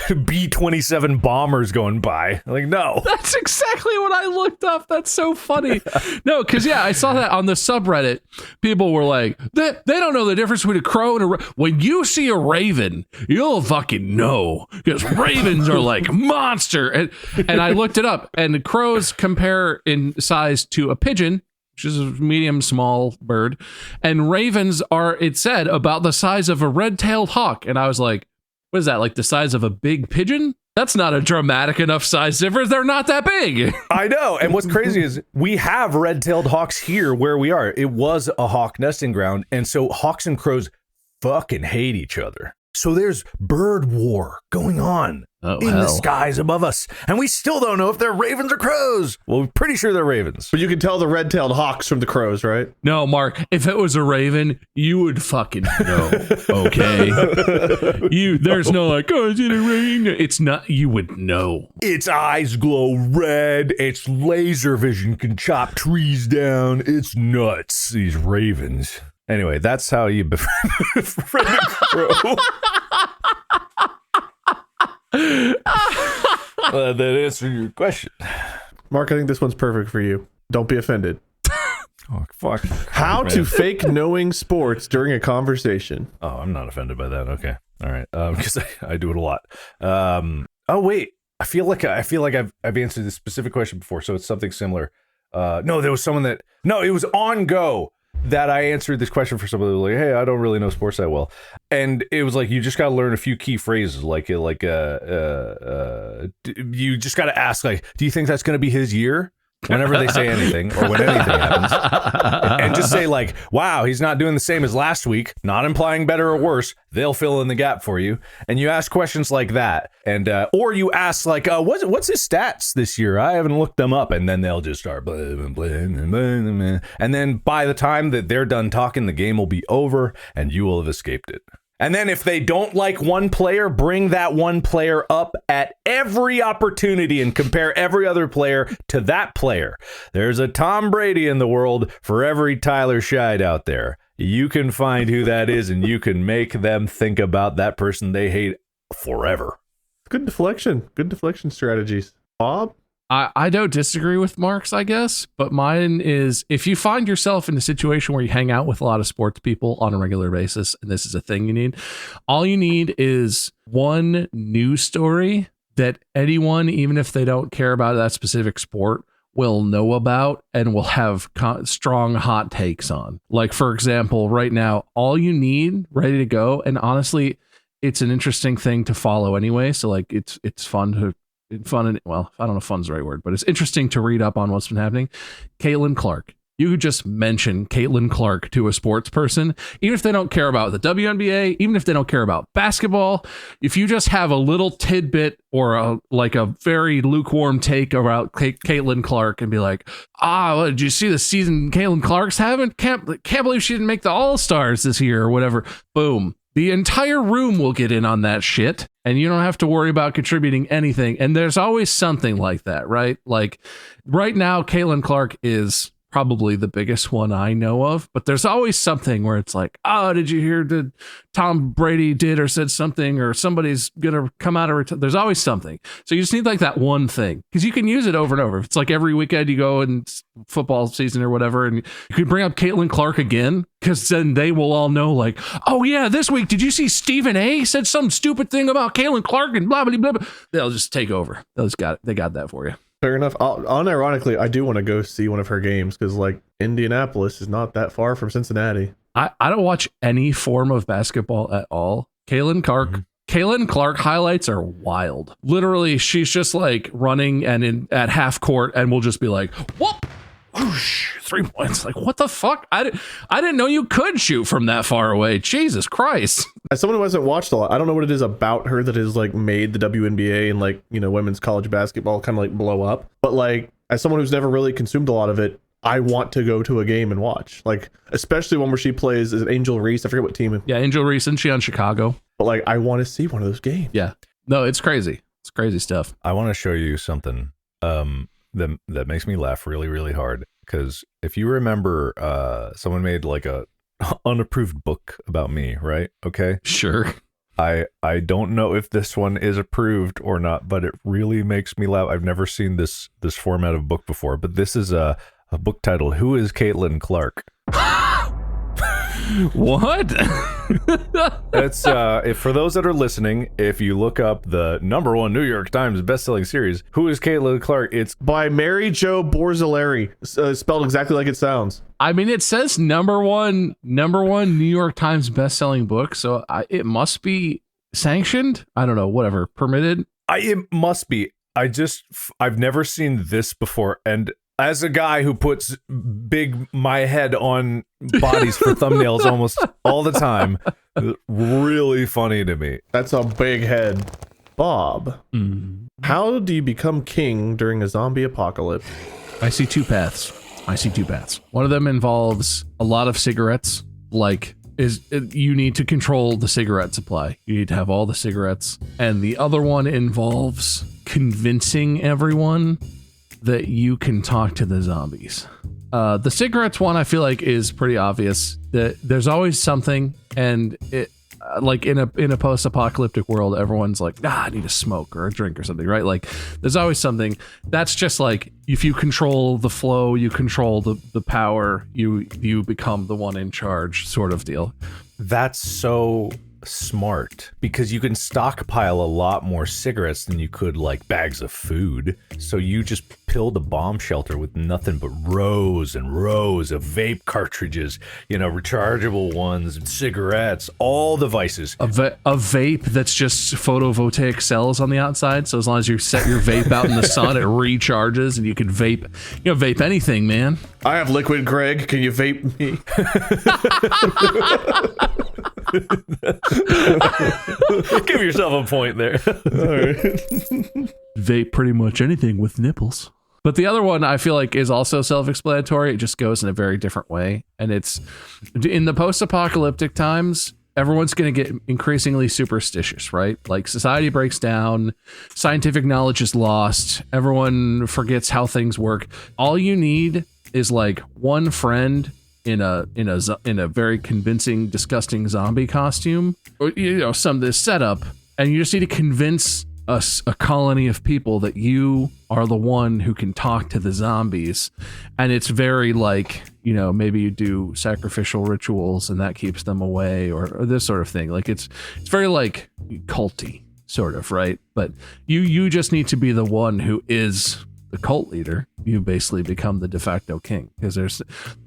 E: B-27 bombers going by. Like, no.
B: That's exactly what I looked up. That's so funny. No, because yeah, I saw that on the subreddit. People were like, they don't know the difference between a crow and when you see a raven, you'll fucking know, because ravens are like monster. And I looked it up, and the crows compare in size to a pigeon, which is a medium small bird, and ravens are, it said, about the size of a red-tailed hawk. And I was like, what is that, like the size of a big pigeon? That's not a dramatic enough size difference. They're not that big.
E: I know. And what's crazy is we have red-tailed hawks here where we are. It was a hawk nesting ground. And so hawks and crows fucking hate each other. So there's bird war going on the skies above us. And we still don't know if they're ravens or crows. Well, we're pretty sure they're ravens.
A: But you can tell the red-tailed hawks from the crows, right?
B: No, Mark, if it was a raven, you would fucking know. Okay. There's no like, oh, is it a raven? It's not, you would know.
E: Its eyes glow red. Its laser vision can chop trees down. It's nuts, these ravens. Anyway, that's how you befriend a crow. That answered your question.
A: Mark, I think this one's perfect for you. Don't be offended.
E: Oh, fuck.
A: How to fake knowing sports during a conversation.
E: Oh, I'm not offended by that. Okay. All right. Because I do it a lot. Oh, wait. I feel like I've answered this specific question before, so it's something similar. No, there was someone it was on Go that I answered this question for somebody who was like, hey, I don't really know sports that well. And it was like, you just got to learn a few key phrases. You just got to ask, like, do you think that's going to be his year? Whenever they say anything or when anything happens. And just say like, wow, he's not doing the same as last week, not implying better or worse. They'll fill in the gap for you. And you ask questions like that. And or you ask like, what's his stats this year? I haven't looked them up. And then they'll just start blah, blah, blah, blah, blah. And then by the time that they're done talking, the game will be over and you will have escaped it. And then if they don't like one player, bring that one player up at every opportunity and compare every other player to that player. There's a Tom Brady in the world for every Tyler Scheid out there. You can find who that is and you can make them think about that person they hate forever.
A: Good deflection. Good deflection strategies. Bob?
B: I don't disagree with Mark's, I guess, but mine is if you find yourself in a situation where you hang out with a lot of sports people on a regular basis, and this is a thing you need, all you need is one news story that anyone, even if they don't care about that specific sport, will know about and will have strong hot takes on. Like, for example, right now, all you need ready to go, and honestly, it's an interesting thing to follow anyway. So like it's fun, well, I don't know if fun's the right word, but it's interesting to read up on what's been happening. Caitlin Clark. You could just mention Caitlin Clark to a sports person, even if they don't care about the WNBA, even if they don't care about basketball. If you just have a little tidbit or a very lukewarm take about Caitlin Clark and be like, did you see the season Caitlin Clark's having? Can't believe she didn't make the All-Stars this year or whatever. Boom. The entire room will get in on that shit, and you don't have to worry about contributing anything. And there's always something like that, right? Like right now, Caitlin Clark is probably the biggest one I know of, but there's always something where it's like, did you hear that Tom Brady did or said something, or somebody's gonna come out of there's always something. So you just need like that one thing, because you can use it over and over. It's like every weekend you go in football season or whatever, and you could bring up Caitlin Clark again, because then they will all know, like, oh yeah, this week did you see Stephen A said some stupid thing about Caitlin Clark and blah blah blah blah. They'll just take over. They got that for you.
A: Fair enough. Unironically, I do want to go see one of her games, because like Indianapolis is not that far from Cincinnati.
B: I don't watch any form of basketball at all. Caitlin Clark highlights are wild. Literally, she's just like running and at half court, and we'll just be like, whoop, whoosh, 3 points. Like, what the fuck? I didn't know you could shoot from that far away. Jesus Christ.
A: As someone who hasn't watched a lot, I don't know what it is about her that has like made the WNBA and like, women's college basketball kind of like blow up. But like, as someone who's never really consumed a lot of it, I want to go to a game and watch, like, especially one where she plays as Angel Reese. I forget what team.
B: Yeah, Angel Reese, and she on Chicago.
A: But like, I want to see one of those games.
B: Yeah. No, it's crazy. It's crazy stuff.
E: I want to show you something that makes me laugh really, really hard. Because if you remember, someone made like a unapproved book about me, right? Okay.
B: Sure.
E: I don't know if this one is approved or not, but it really makes me laugh. I've never seen this format of book before, but this is a book titled "Who is Caitlin Clark?"
B: What?
E: It's if for those that are listening, if you look up the #1 New York Times bestselling series, "Who is Caitlin Clark?" It's
A: by Mary Jo Borzilleri, spelled exactly like it sounds.
B: I mean, it says #1 New York Times bestselling book, so it must be sanctioned. I don't know, whatever, permitted.
E: It must be. I've never seen this before, and as a guy who puts my head on bodies for thumbnails almost all the time, really funny to me.
A: That's a big head. Bob, how do you become king during a zombie apocalypse?
B: I see two paths. One of them involves a lot of cigarettes. You need to control the cigarette supply. You need to have all the cigarettes. And the other one involves convincing everyone that you can talk to the zombies. The cigarettes one, I feel like, is pretty obvious. That there's always something, and it like in a post-apocalyptic world, everyone's like, I need a smoke or a drink or something, right? Like, there's always something. That's just like, if you control the flow, you control the power, you become the one in charge, sort of deal.
E: That's so smart, because you can stockpile a lot more cigarettes than you could like bags of food. So you just pilled a bomb shelter with nothing but rows and rows of vape cartridges, rechargeable ones, cigarettes, all the vices.
B: A vape that's just photovoltaic cells on the outside, so as long as you set your vape out in the sun, it recharges, and you can vape vape anything, man.
A: I have liquid, Greg. Can you vape me?
E: Give yourself a point there.
A: All right.
B: Vape pretty much anything with nipples. But the other one I feel like is also self-explanatory. It just goes in a very different way. And it's in the post-apocalyptic times, everyone's going to get increasingly superstitious, right? Like, society breaks down, scientific knowledge is lost, everyone forgets how things work. All you need is like one friend in a very convincing, disgusting zombie costume, or this setup, and you just need to convince a colony of people that you are the one who can talk to the zombies, and it's very like, you know, maybe you do sacrificial rituals and that keeps them away, or this sort of thing. Like it's very like culty sort of, right? But you just need to be the one who is the cult leader. You basically become the de facto king, because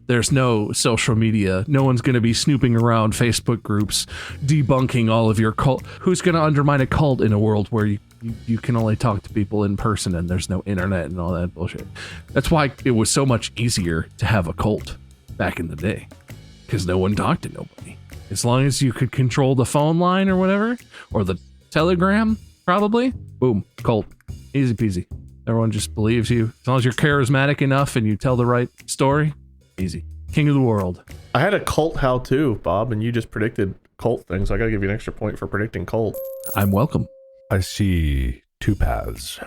B: there's no social media. No one's going to be snooping around Facebook groups debunking all of your cult. Who's going to undermine a cult in a world where you can only talk to people in person and there's no internet and all that bullshit? That's why it was so much easier to have a cult back in the day, because no one talked to nobody. As long as you could control the phone line or whatever, or the telegram, probably, boom, cult, easy peasy. Everyone just believes you. As long as you're charismatic enough and you tell the right story, easy. King of the world.
A: I had a cult how-to, Bob, and you just predicted cult things. So I gotta give you an extra point for predicting cult.
B: I'm welcome.
E: I see two paths,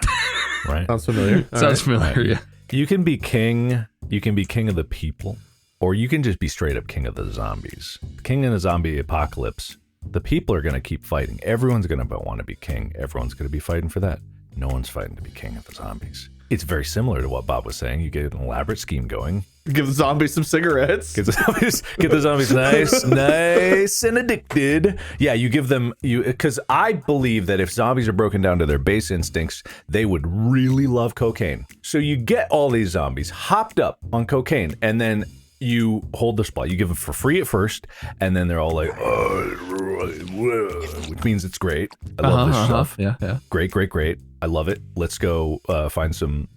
E: right?
A: Sounds familiar.
B: Sounds familiar, yeah.
E: You can be king of the people, or you can just be straight up king of the zombies. King in a zombie apocalypse, the people are going to keep fighting. Everyone's going to want to be king. Everyone's going to be fighting for that. No one's fighting to be king of the zombies. It's very similar to what Bob was saying. You get an elaborate scheme going.
A: Give the zombies some cigarettes.
E: Get the zombies nice and addicted. Yeah, you give them, because I believe that if zombies are broken down to their base instincts, they would really love cocaine. So you get all these zombies hopped up on cocaine, and then you hold the supply. You give them for free at first, and then they're all like, which means it's great. I love this stuff.
B: Yeah.
E: Great. I love it. Let's go find some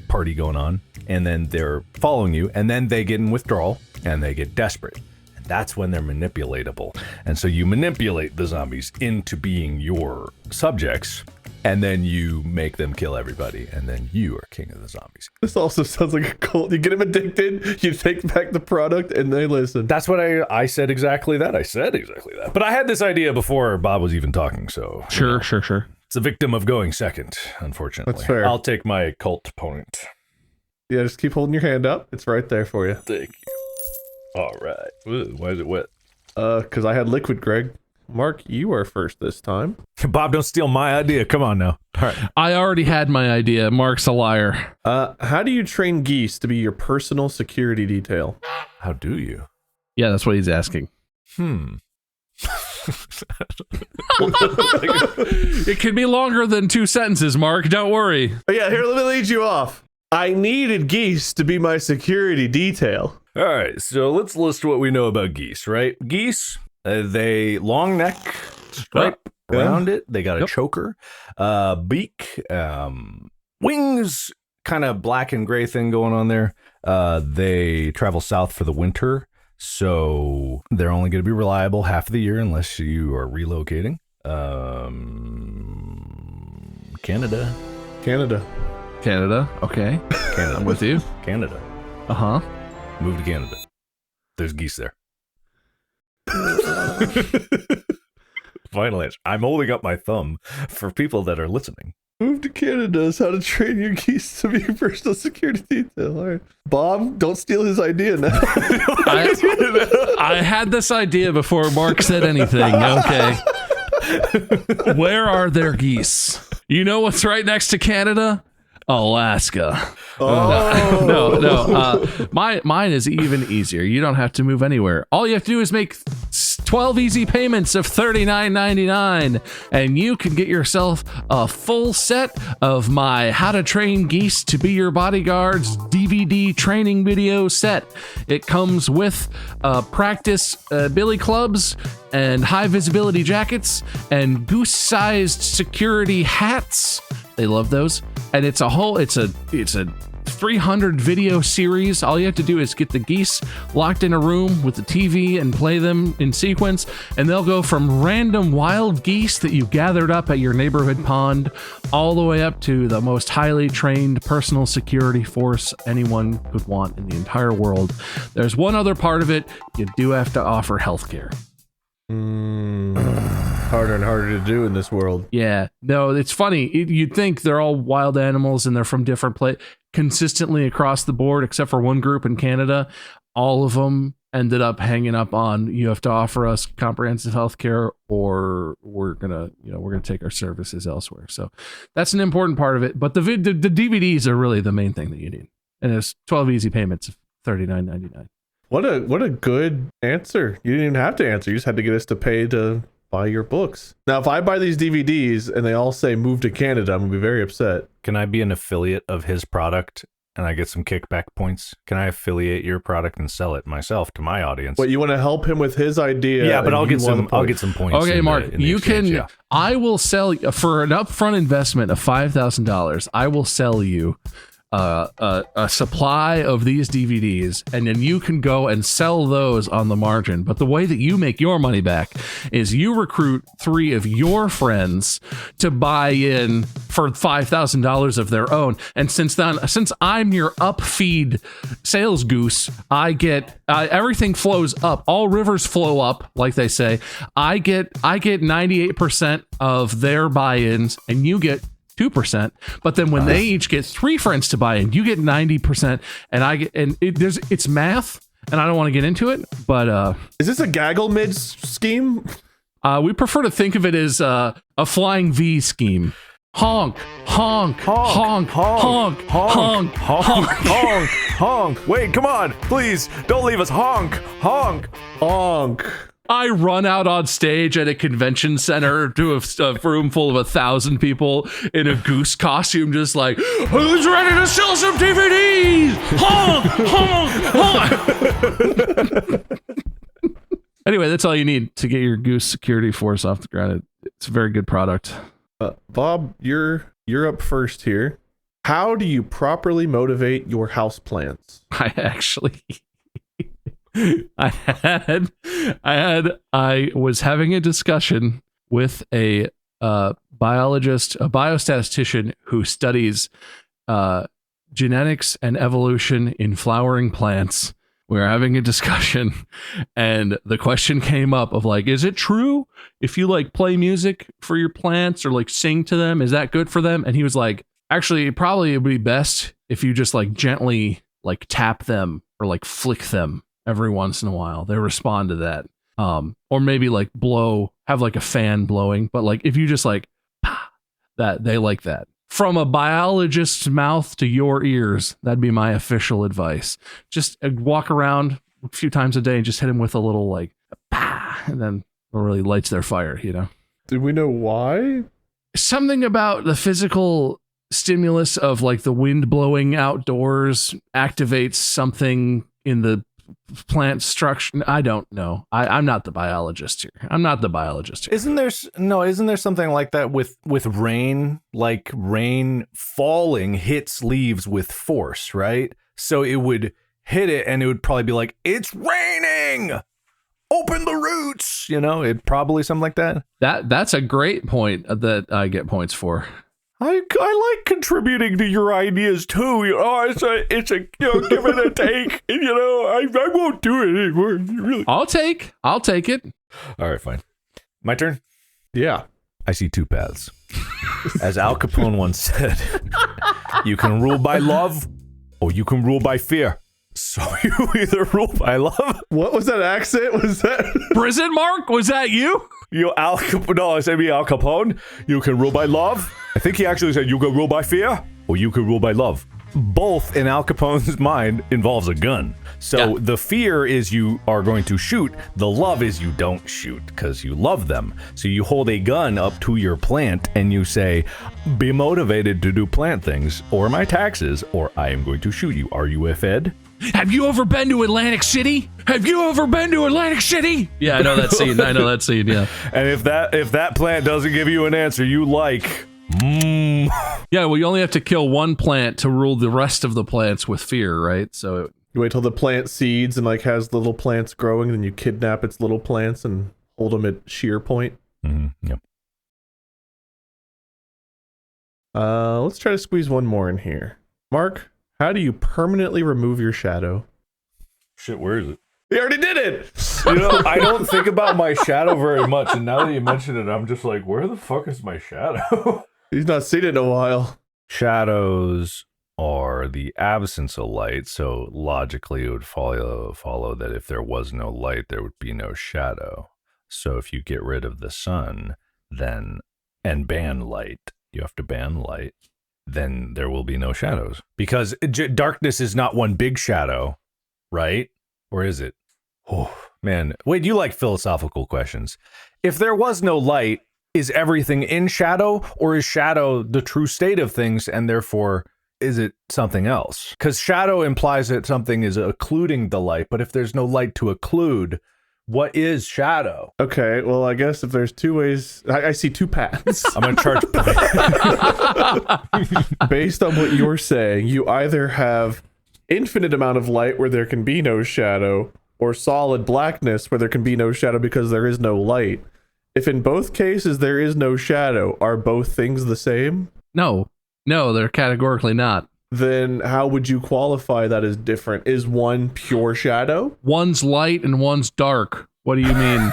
E: party going on. And then they're following you, and then they get in withdrawal, and they get desperate. And that's when they're manipulatable. And so you manipulate the zombies into being your subjects, and then you make them kill everybody, and then you are king of the zombies.
A: This also sounds like a cult. You get them addicted, you take back the product, and they listen.
E: That's what I said exactly that. I said exactly that. But I had this idea before Bob was even talking, so...
B: Sure.
E: It's a victim of going second, unfortunately.
A: That's fair.
E: I'll take my cult opponent.
A: Yeah, just keep holding your hand up. It's right there for you.
E: Thank you. All right. Ooh, why is it wet?
A: Because I had liquid, Greg. Mark, you are first this time.
E: Bob, don't steal my idea. Come on now. All right.
B: I already had my idea. Mark's a liar.
A: How do you train geese to be your personal security detail?
E: How do you?
B: Yeah, that's what he's asking. It could be longer than 2 sentences, Mark. Don't worry.
A: Oh, yeah, here, let me lead you off. I needed geese to be my security detail.
E: All right, so let's list what we know about geese, right? Geese, they long neck, stripe around it. They got a choker, beak, wings, kind of black and gray thing going on there. They travel south for the winter, so they're only going to be reliable half of the year unless you are relocating.
B: Canada. Okay.
E: Canada.
B: I'm with you.
E: Canada.
B: Uh-huh.
E: Move to Canada. There's geese there. Final answer. I'm holding up my thumb for people that are listening.
A: Move to Canada is how to train your geese to be your personal security detail. All right. Bob, don't steal his idea now.
B: I had this idea before Mark said anything. Okay. Where are geese? You know what's right next to Canada? Alaska.
A: Oh.
B: No. Mine is even easier. You don't have to move anywhere. All you have to do is make 12 easy payments of $39.99, and you can get yourself a full set of my How to Train Geese to Be Your Bodyguards DVD training video set. It comes with practice billy clubs and high visibility jackets and goose-sized security hats. They love those. And it's a 300 video series. All you have to do is get the geese locked in a room with the TV and play them in sequence, and they'll go from random wild geese that you gathered up at your neighborhood pond all the way up to the most highly trained personal security force anyone could want in the entire world. There's one other part of it. You do have to offer healthcare.
A: Harder and harder to do in this world.
B: Yeah, no, it's funny. You'd think they're all wild animals and they're from different places consistently across the board, except for one group in Canada. All of them ended up hanging up on you have to offer us comprehensive health care or we're gonna take our services elsewhere. So that's an important part of it. But the DVDs are really the main thing that you need. And it's 12 easy payments of $39.99.
A: What a good answer. You didn't even have to answer. You just had to get us to pay to buy your books. Now, if I buy these DVDs and they all say move to Canada, I'm going to be very upset.
E: Can I be an affiliate of his product and I get some kickback points? Can I affiliate your product and sell it myself to my audience?
A: But you want to help him with his idea?
E: Yeah, but I'll get some points.
B: Okay, Mark, you
E: exchange,
B: can.
E: yeah.
B: I will sell for an upfront investment of $5,000. I will sell you a supply of these DVDs, and then you can go and sell those on the margin. But the way that you make your money back is you recruit 3 of your friends to buy in for $5,000 of their own. And since I'm your upfeed sales goose, I get everything flows up. All rivers flow up, like they say. I get 98% of their buy-ins, and you get 2%, but then when they each get 3 friends to buy in, you get 90%, and I get, and it's math, and I don't want to get into it, but
A: is this a gaggle mid scheme?
B: We prefer to think of it as a flying V scheme. Honk, honk, honk, honk, honk, honk,
E: honk, honk. Wait, come on, please, don't leave us. Honk, honk, honk.
B: I run out on stage at a convention center to a room full of 1,000 people in a goose costume, just like, who's ready to sell some DVDs? Honk, honk, honk. Anyway, that's all you need to get your goose security force off the ground. It's a very good product.
A: Bob, you're up first here. How do you properly motivate your houseplants?
B: I was having a discussion with a biologist, a biostatistician who studies genetics and evolution in flowering plants. We were having a discussion, and the question came up of like, is it true if you like play music for your plants or like sing to them, is that good for them? And he was like, actually, probably it would be best if you just like gently like tap them or like flick them every once in a while. They respond to that. Or maybe like have like a fan blowing, but like if you just like that, they like that. From a biologist's mouth to your ears, that'd be my official advice. Just walk around a few times a day and just hit them with a little like and then it really lights their fire, you know.
A: Do we know why?
B: Something about the physical stimulus of like the wind blowing outdoors activates something in the plant structure. I don't know. I'm not the biologist here.
E: Isn't there something like that with rain? Like rain falling hits leaves with force, right? So it would hit it and it would probably be like, it's raining! Open the roots! You know, it probably something like that.
B: That's a great point that I get points for.
E: I like contributing to your ideas too. It's a give and a take. I won't do it anymore. Really.
B: I'll take it.
E: All right, fine. My turn.
A: Yeah.
E: I see 2 paths. As Al Capone once said, you can rule by love or you can rule by fear. So you either rule by love.
A: What was that accent? Was that
B: prison, Mark? Was that you?
E: Al Capone. You can rule by love. I think he actually said you can rule by fear or you can rule by love. Both in Al Capone's mind involves a gun. So The fear is you are going to shoot. The love is you don't shoot because you love them. So you hold a gun up to your plant and you say, be motivated to do plant things or my taxes or I am going to shoot you. Are you a Fed?
B: Have you ever been to Atlantic City? Yeah, I know that scene. Yeah.
E: And if that plant doesn't give you an answer you like,
B: yeah, well, you only have to kill one plant to rule the rest of the plants with fear, right? So
A: you wait till the plant seeds and like has little plants growing, and then you kidnap its little plants and hold them at shear point.
E: Mm-hmm. Yep.
A: Let's try to squeeze one more in here. Mark, how do you permanently remove your shadow?
E: Shit, where is it?
A: He already did it!
E: I don't think about my shadow very much, and now that you mention it, I'm just like, where the fuck is my shadow?
A: He's not seen it in a while.
E: Shadows. are the absence of light. So logically, it would follow that if there was no light, there would be no shadow. So if you get rid of the sun, then and ban light, you have to ban light, then there will be no shadows. Because darkness is not one big shadow, right? Or is it? Oh, man. Wait, you like philosophical questions. If there was no light, is everything in shadow, or is shadow the true state of things, and therefore is it something else? Because shadow implies that something is occluding the light, but if there's no light to occlude, what is shadow?
A: Okay, well, I guess if there's two ways, I see two paths.
E: I'm going to charge.
A: Based on what you're saying, you either have infinite amount of light where there can be no shadow, or solid blackness where there can be no shadow because there is no light. If in both cases there is no shadow, are both things the same?
B: No, they're categorically not.
A: Then how would you qualify that as different? Is one pure shadow?
B: One's light and one's dark. What do you mean?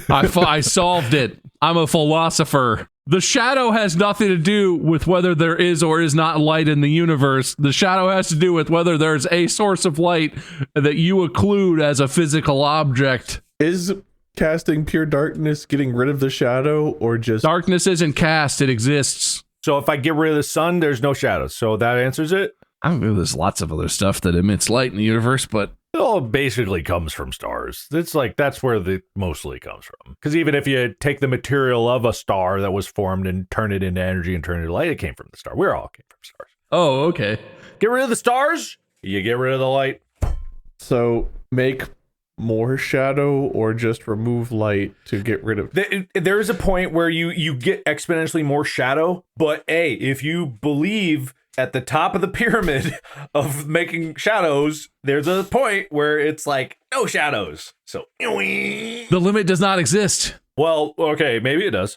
B: I solved it. I'm a philosopher. The shadow has nothing to do with whether there is or is not light in the universe. The shadow has to do with whether there's a source of light that you occlude as a physical object.
A: Is casting pure darkness getting rid of the shadow, or just...
B: Darkness isn't cast, it exists.
E: So if I get rid of the sun, there's no shadows. So that answers it?
B: I don't know, there's lots of other stuff that emits light in the universe, but
E: It all basically comes from stars. It's like that's where it mostly comes from. Because even if you take the material of a star that was formed and turn it into energy and turn it into light, it came from the star. We all came from stars.
B: Oh, okay.
E: Get rid of the stars, you get rid of the light.
A: So make more shadow, or just remove light to get rid of...
E: There is a point where you get exponentially more shadow, but if you believe at the top of the pyramid of making shadows, there's a point where it's like no shadows. So
B: the limit does not exist.
E: Well, okay, maybe it does.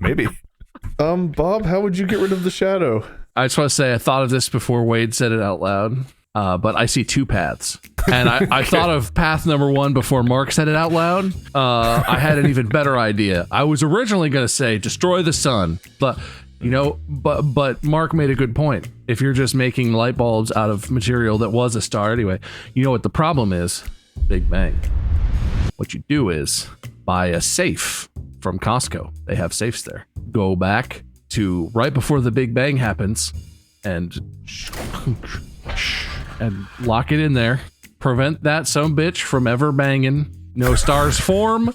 E: Maybe.
A: Bob, how would you get rid of the shadow?
B: I just want to say I thought of this before Wade said it out loud. But I see two paths. And I thought of path number one before Mark said it out loud. I had an even better idea. I was originally going to say destroy the sun, but but Mark made a good point. If you're just making light bulbs out of material that was a star anyway, you know what the problem is? Big Bang. What you do is buy a safe from Costco. They have safes there. Go back to right before the Big Bang happens and lock it in there. Prevent that sumbitch from ever banging. No stars form.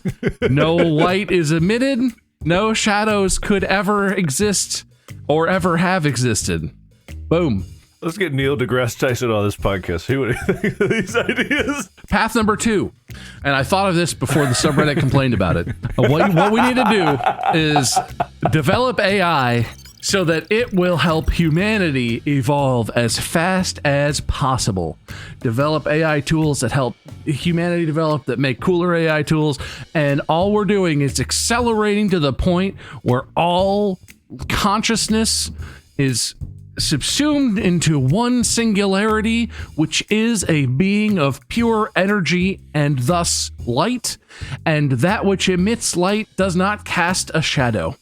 B: No light is emitted. No shadows could ever exist or ever have existed. Boom.
E: Let's get Neil deGrasse Tyson on this podcast. Who would think of these ideas?
B: Path number two, and I thought of this before the subreddit complained about it. What we need to do is develop AI so that it will help humanity evolve as fast as possible. Develop AI tools that help humanity develop, that make cooler AI tools, and all we're doing is accelerating to the point where all consciousness is subsumed into one singularity, which is a being of pure energy and thus light, and that which emits light does not cast a shadow.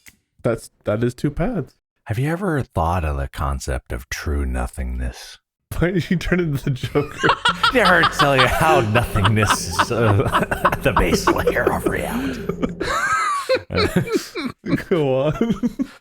A: That is two paths.
E: Have you ever thought of the concept of true nothingness?
A: Why did you turn into the Joker?
E: Did I ever tell you how nothingness is the base layer of reality?
A: Go on.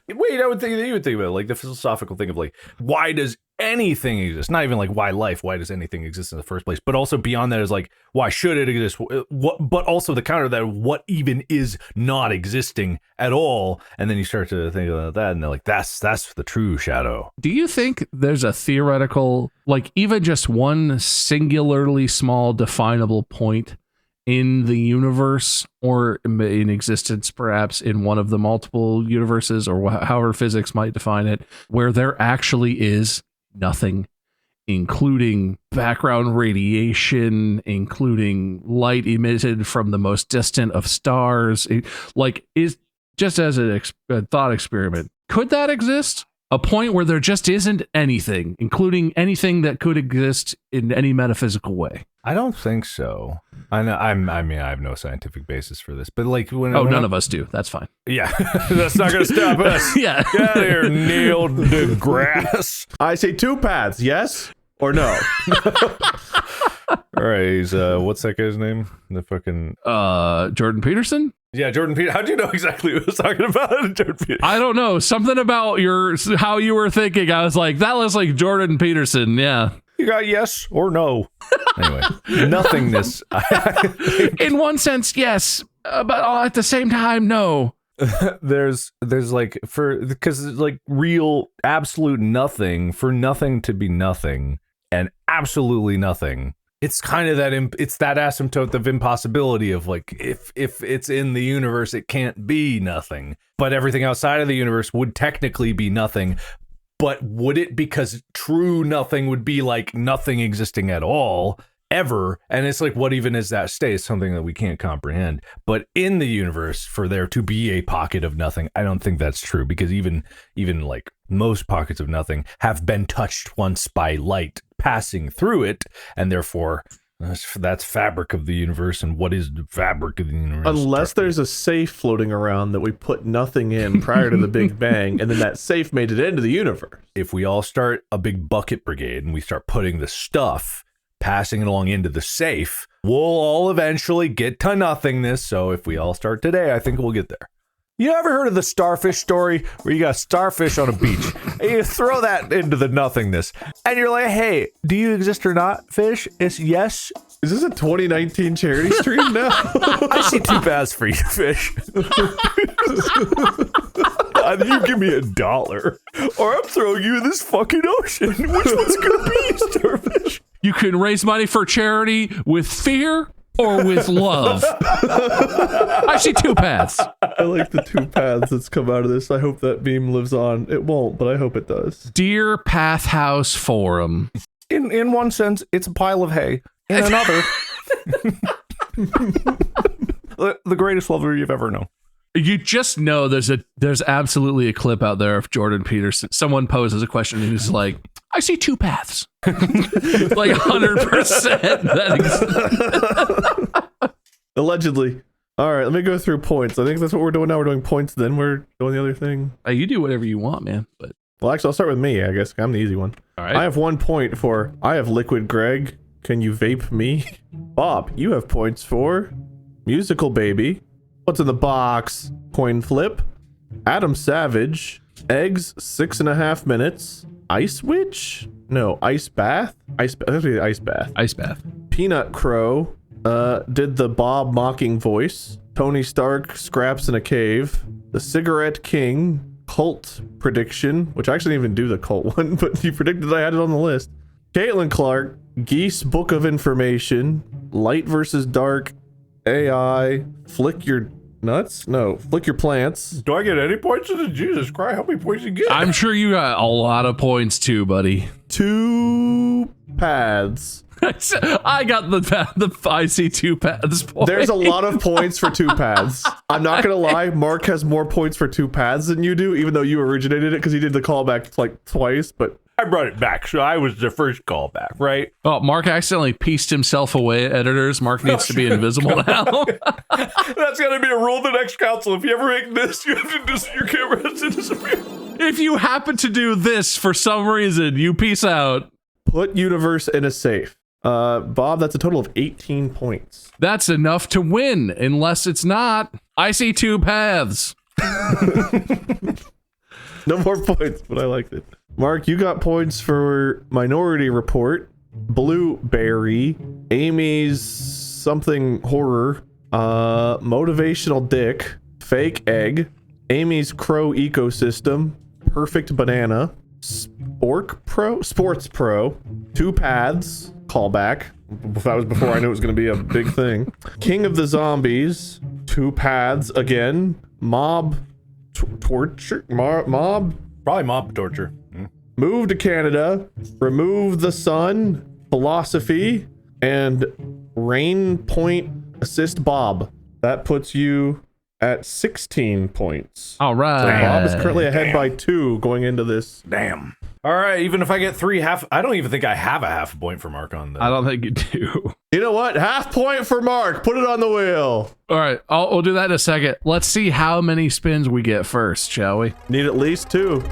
E: Wait, I would think that you would think about it, like the philosophical thing of like, why does anything exist? Not even like why life, why does anything exist in the first place? But also beyond that is like, why should it exist? But also the counter to that, what even is not existing at all? And then you start to think about that, and they're like, that's the true shadow.
B: Do you think there's a theoretical, like even just one singularly small definable point in the universe, or in existence, perhaps in one of the multiple universes, or however physics might define it, where there actually is nothing, including background radiation, including light emitted from the most distant of stars? Like, is just as a thought experiment, could that exist? A point where there just isn't anything, including anything that could exist in any metaphysical way.
E: I don't think so. I know. I mean, I have no scientific basis for this, but like when
B: none of us do. That's fine.
E: Yeah, that's not gonna stop us.
B: Yeah.
E: Get out of here, Neil deGrasse.
A: I say 2 paths, yes or no?
E: All right, he's what's that guy's name? The fucking
B: Jordan Peterson?
E: yeah, Jordan Peterson. How'd you know exactly what I was talking about? Jordan Peterson.
B: I don't know. Something about how you were thinking. I was like, that looks like Jordan Peterson. Yeah.
E: You got yes or no. Anyway, nothingness.
B: In one sense, yes, but at the same time, no.
E: there's like because like real absolute nothing, for nothing to be nothing and absolutely nothing. It's kind of it's that asymptote of impossibility of like if it's in the universe, it can't be nothing, but everything outside of the universe would technically be nothing. But would it? Because true nothing would be like nothing existing at all, ever. And it's like, what even is that state? It's something that we can't comprehend. But in the universe, for there to be a pocket of nothing, I don't think that's true. Because even like most pockets of nothing have been touched once by light passing through it. And therefore, that's fabric of the universe. And what is the fabric of the universe?
A: Unless there's a safe floating around that we put nothing in prior to the Big Bang, and then that safe made it into the universe.
E: If we all start a big bucket brigade and we start putting the stuff, passing it along into the safe, we'll all eventually get to nothingness. So if we all start today, I think we'll get there. You ever heard of the starfish story where you got starfish on a beach and you throw that into the nothingness and you're like, hey, do you exist or not, fish? It's yes.
A: Is this a 2019 charity stream now?
E: I see 2 paths for you, fish. Either you give me $1 or I'm throwing you in this fucking ocean. Which one's gonna be, starfish?
B: You can raise money for charity with fear or with love. I see 2 paths.
A: I like the 2 paths that's come out of this. I hope that meme lives on. It won't, but I hope it does.
B: Dear Path House Forum.
E: In one sense, it's a pile of hay. In another, the greatest lover you've ever known.
B: You just know there's absolutely a clip out there of Jordan Peterson. Someone poses a question and he's like, I see 2 paths. Like 100%.
A: Allegedly. All right, let me go through points. I think that's what we're doing now. We're doing points, then we're doing the other thing.
B: You do whatever you want, man. But
A: well, actually, I'll start with me, I guess. I'm the easy one.
B: All right.
A: I have 1 point for I have Liquid Greg. Can you vape me? Bob, you have points for Musical Baby. What's in the box? Coin flip. Adam Savage. Eggs 6.5 minutes. Ice Witch? No, Ice Bath? Ice Bath. Ice Bath.
B: Ice Bath.
A: Peanut Crow. Did the Bob mocking voice. Tony Stark scraps in a cave. The Cigarette King. Cult prediction, which I actually didn't even do the cult one, but you predicted I had it on the list. Caitlin Clark. Geese Book of Information. Light versus Dark. AI. Flick Your Nuts? No, Flick Your Plants.
E: Do I get any points? Jesus Christ, how many points you get?
B: I'm sure you got a lot of points too, buddy.
A: 2 paths.
B: I got the I see 2 paths point.
A: There's a lot of points for 2 paths. I'm not gonna lie, Mark has more points for 2 paths than you do, even though you originated it because he did the callback like twice, but
E: I brought it back, so I was the first callback, right?
B: Oh, Mark accidentally pieced himself away, editors. Mark needs to be invisible now.
E: That's gotta be a rule of the next council. If you ever make this, you have to just, your camera has to disappear.
B: If you happen to do this for some reason, you peace out.
A: put universe in a safe. Bob, that's a total of 18 points.
B: That's enough to win, unless it's not. I see 2 paths.
A: No more points, but I liked it. Mark, you got points for Minority Report, Blueberry, Amy's something horror, Motivational Dick, Fake Egg, Amy's Crow Ecosystem, Perfect Banana, Sports Pro, 2 Paths, callback. That was before I knew it was going to be a big thing. King of the Zombies, 2 Paths again, Mob Torture, Mob?
E: Probably mob torture.
A: Move to Canada, Remove the Sun, Philosophy, and Rain Point Assist Bob. That puts you at 16 points.
B: All right.
A: So Bob is currently ahead by 2 going into this.
E: Damn. All right, even if I get 3 half, I don't even think I have a half point for Mark on that.
B: I don't think you do.
A: You know what? Half point for Mark. Put it on the wheel.
B: All right, we'll do that in a second. Let's see how many spins we get first, shall we?
A: Need at least 2.
B: 2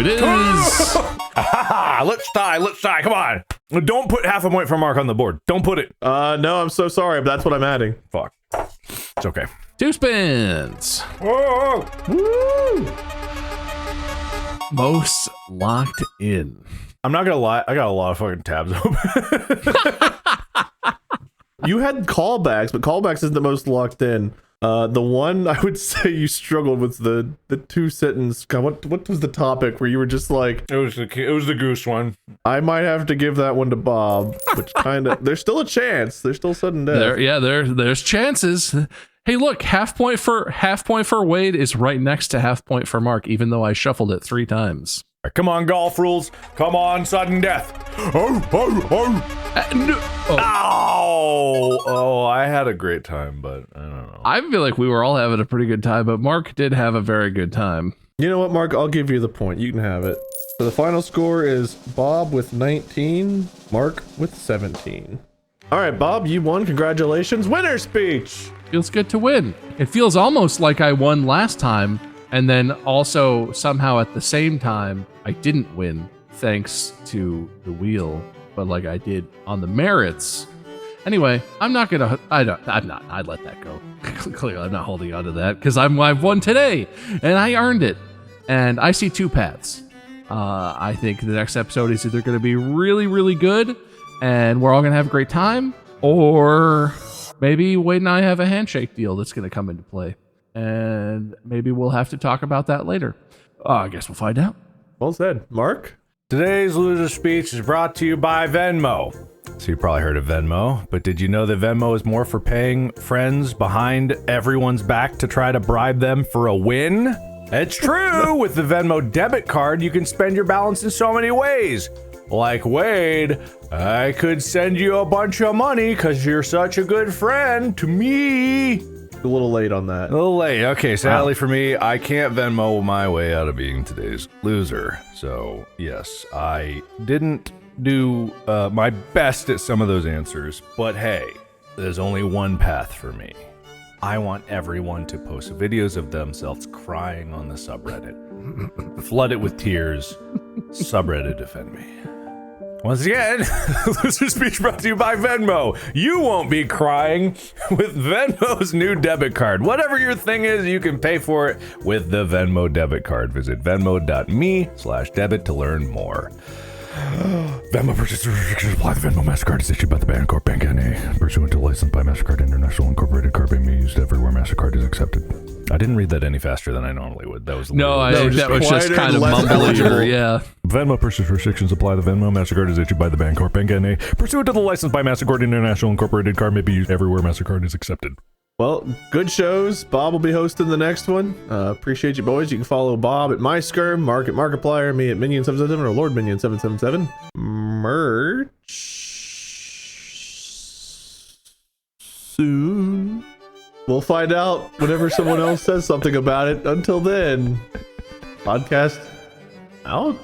B: it is.
E: Let's tie. Come on. Don't put half a point for Mark on the board. Don't put it.
A: No, I'm so sorry, but that's what I'm adding.
E: Fuck. It's okay.
B: 2 spins.
E: Whoa.
A: Woo!
B: Most locked in.
E: I'm not gonna lie, I got a lot of fucking tabs open.
A: You had callbacks, but callbacks isn't the most locked in. The one I would say you struggled with the 2-sentence. God, what was the topic where you were just like?
E: It was the goose one.
A: I might have to give that one to Bob, which kind of there's still a chance. There's still sudden death.
B: There's chances. Hey, look, half point for Wade is right next to half point for Mark, even though I shuffled it 3 times.
E: Come on, golf rules. Come on, sudden death.
B: No.
E: Oh, I had a great time, but I don't know.
B: I feel like we were all having a pretty good time, but Mark did have a very good time.
A: You know what, Mark? I'll give you the point. You can have it. So the final score is Bob with 19, Mark with 17. All right, Bob, you won. Congratulations. Winner speech.
B: Feels good to win. It feels almost like I won last time, and then also somehow at the same time I didn't win thanks to the wheel, but like I did on the merits. Anyway, I'd let that go. Clearly I'm not holding on to that because I've won today and I earned it. And I see 2 paths. I think the next episode is either going to be really, really good and we're all going to have a great time, or maybe Wade and I have a handshake deal that's going to come into play. And maybe we'll have to talk about that later. I guess we'll find out.
A: Well said. Mark?
E: Today's loser speech is brought to you by Venmo. So you probably heard of Venmo, but did you know that Venmo is more for paying friends behind everyone's back to try to bribe them for a win? It's true! With the Venmo debit card, you can spend your balance in so many ways. Like, Wade, I could send you a bunch of money because you're such a good friend to me.
A: A little late on that.
E: A little late. Okay, sadly for me, I can't Venmo my way out of being today's loser. So, yes, I didn't do my best at some of those answers, but hey, there's only one path for me. I want everyone to post videos of themselves crying on the subreddit. Flood it with tears. Subreddit defend me. Once again, loser speech brought to you by Venmo. You won't be crying with Venmo's new debit card. Whatever your thing is, you can pay for it with the Venmo debit card. Visit venmo.me/debit to learn more. Venmo purchase restrictions apply. The Venmo MasterCard is issued by the Bancorp Bank N.A. Pursuant to license by MasterCard International Incorporated. Card may be used everywhere MasterCard is accepted. I didn't read that any faster than I normally would. That was
B: that was just kind of mumbly. Yeah.
E: Venmo purchase restrictions apply. The Venmo MasterCard is issued by the Bancorp Bank N.A. Pursuant to the license by MasterCard International Incorporated. Card may be used everywhere MasterCard is accepted.
A: Well, good shows. Bob will be hosting the next one. Appreciate you, boys. You can follow Bob at MySkirm, Mark at Markiplier, me at Minion777 or Lord Minion777. Merch soon. We'll find out whenever someone else says something about it. Until then, podcast out.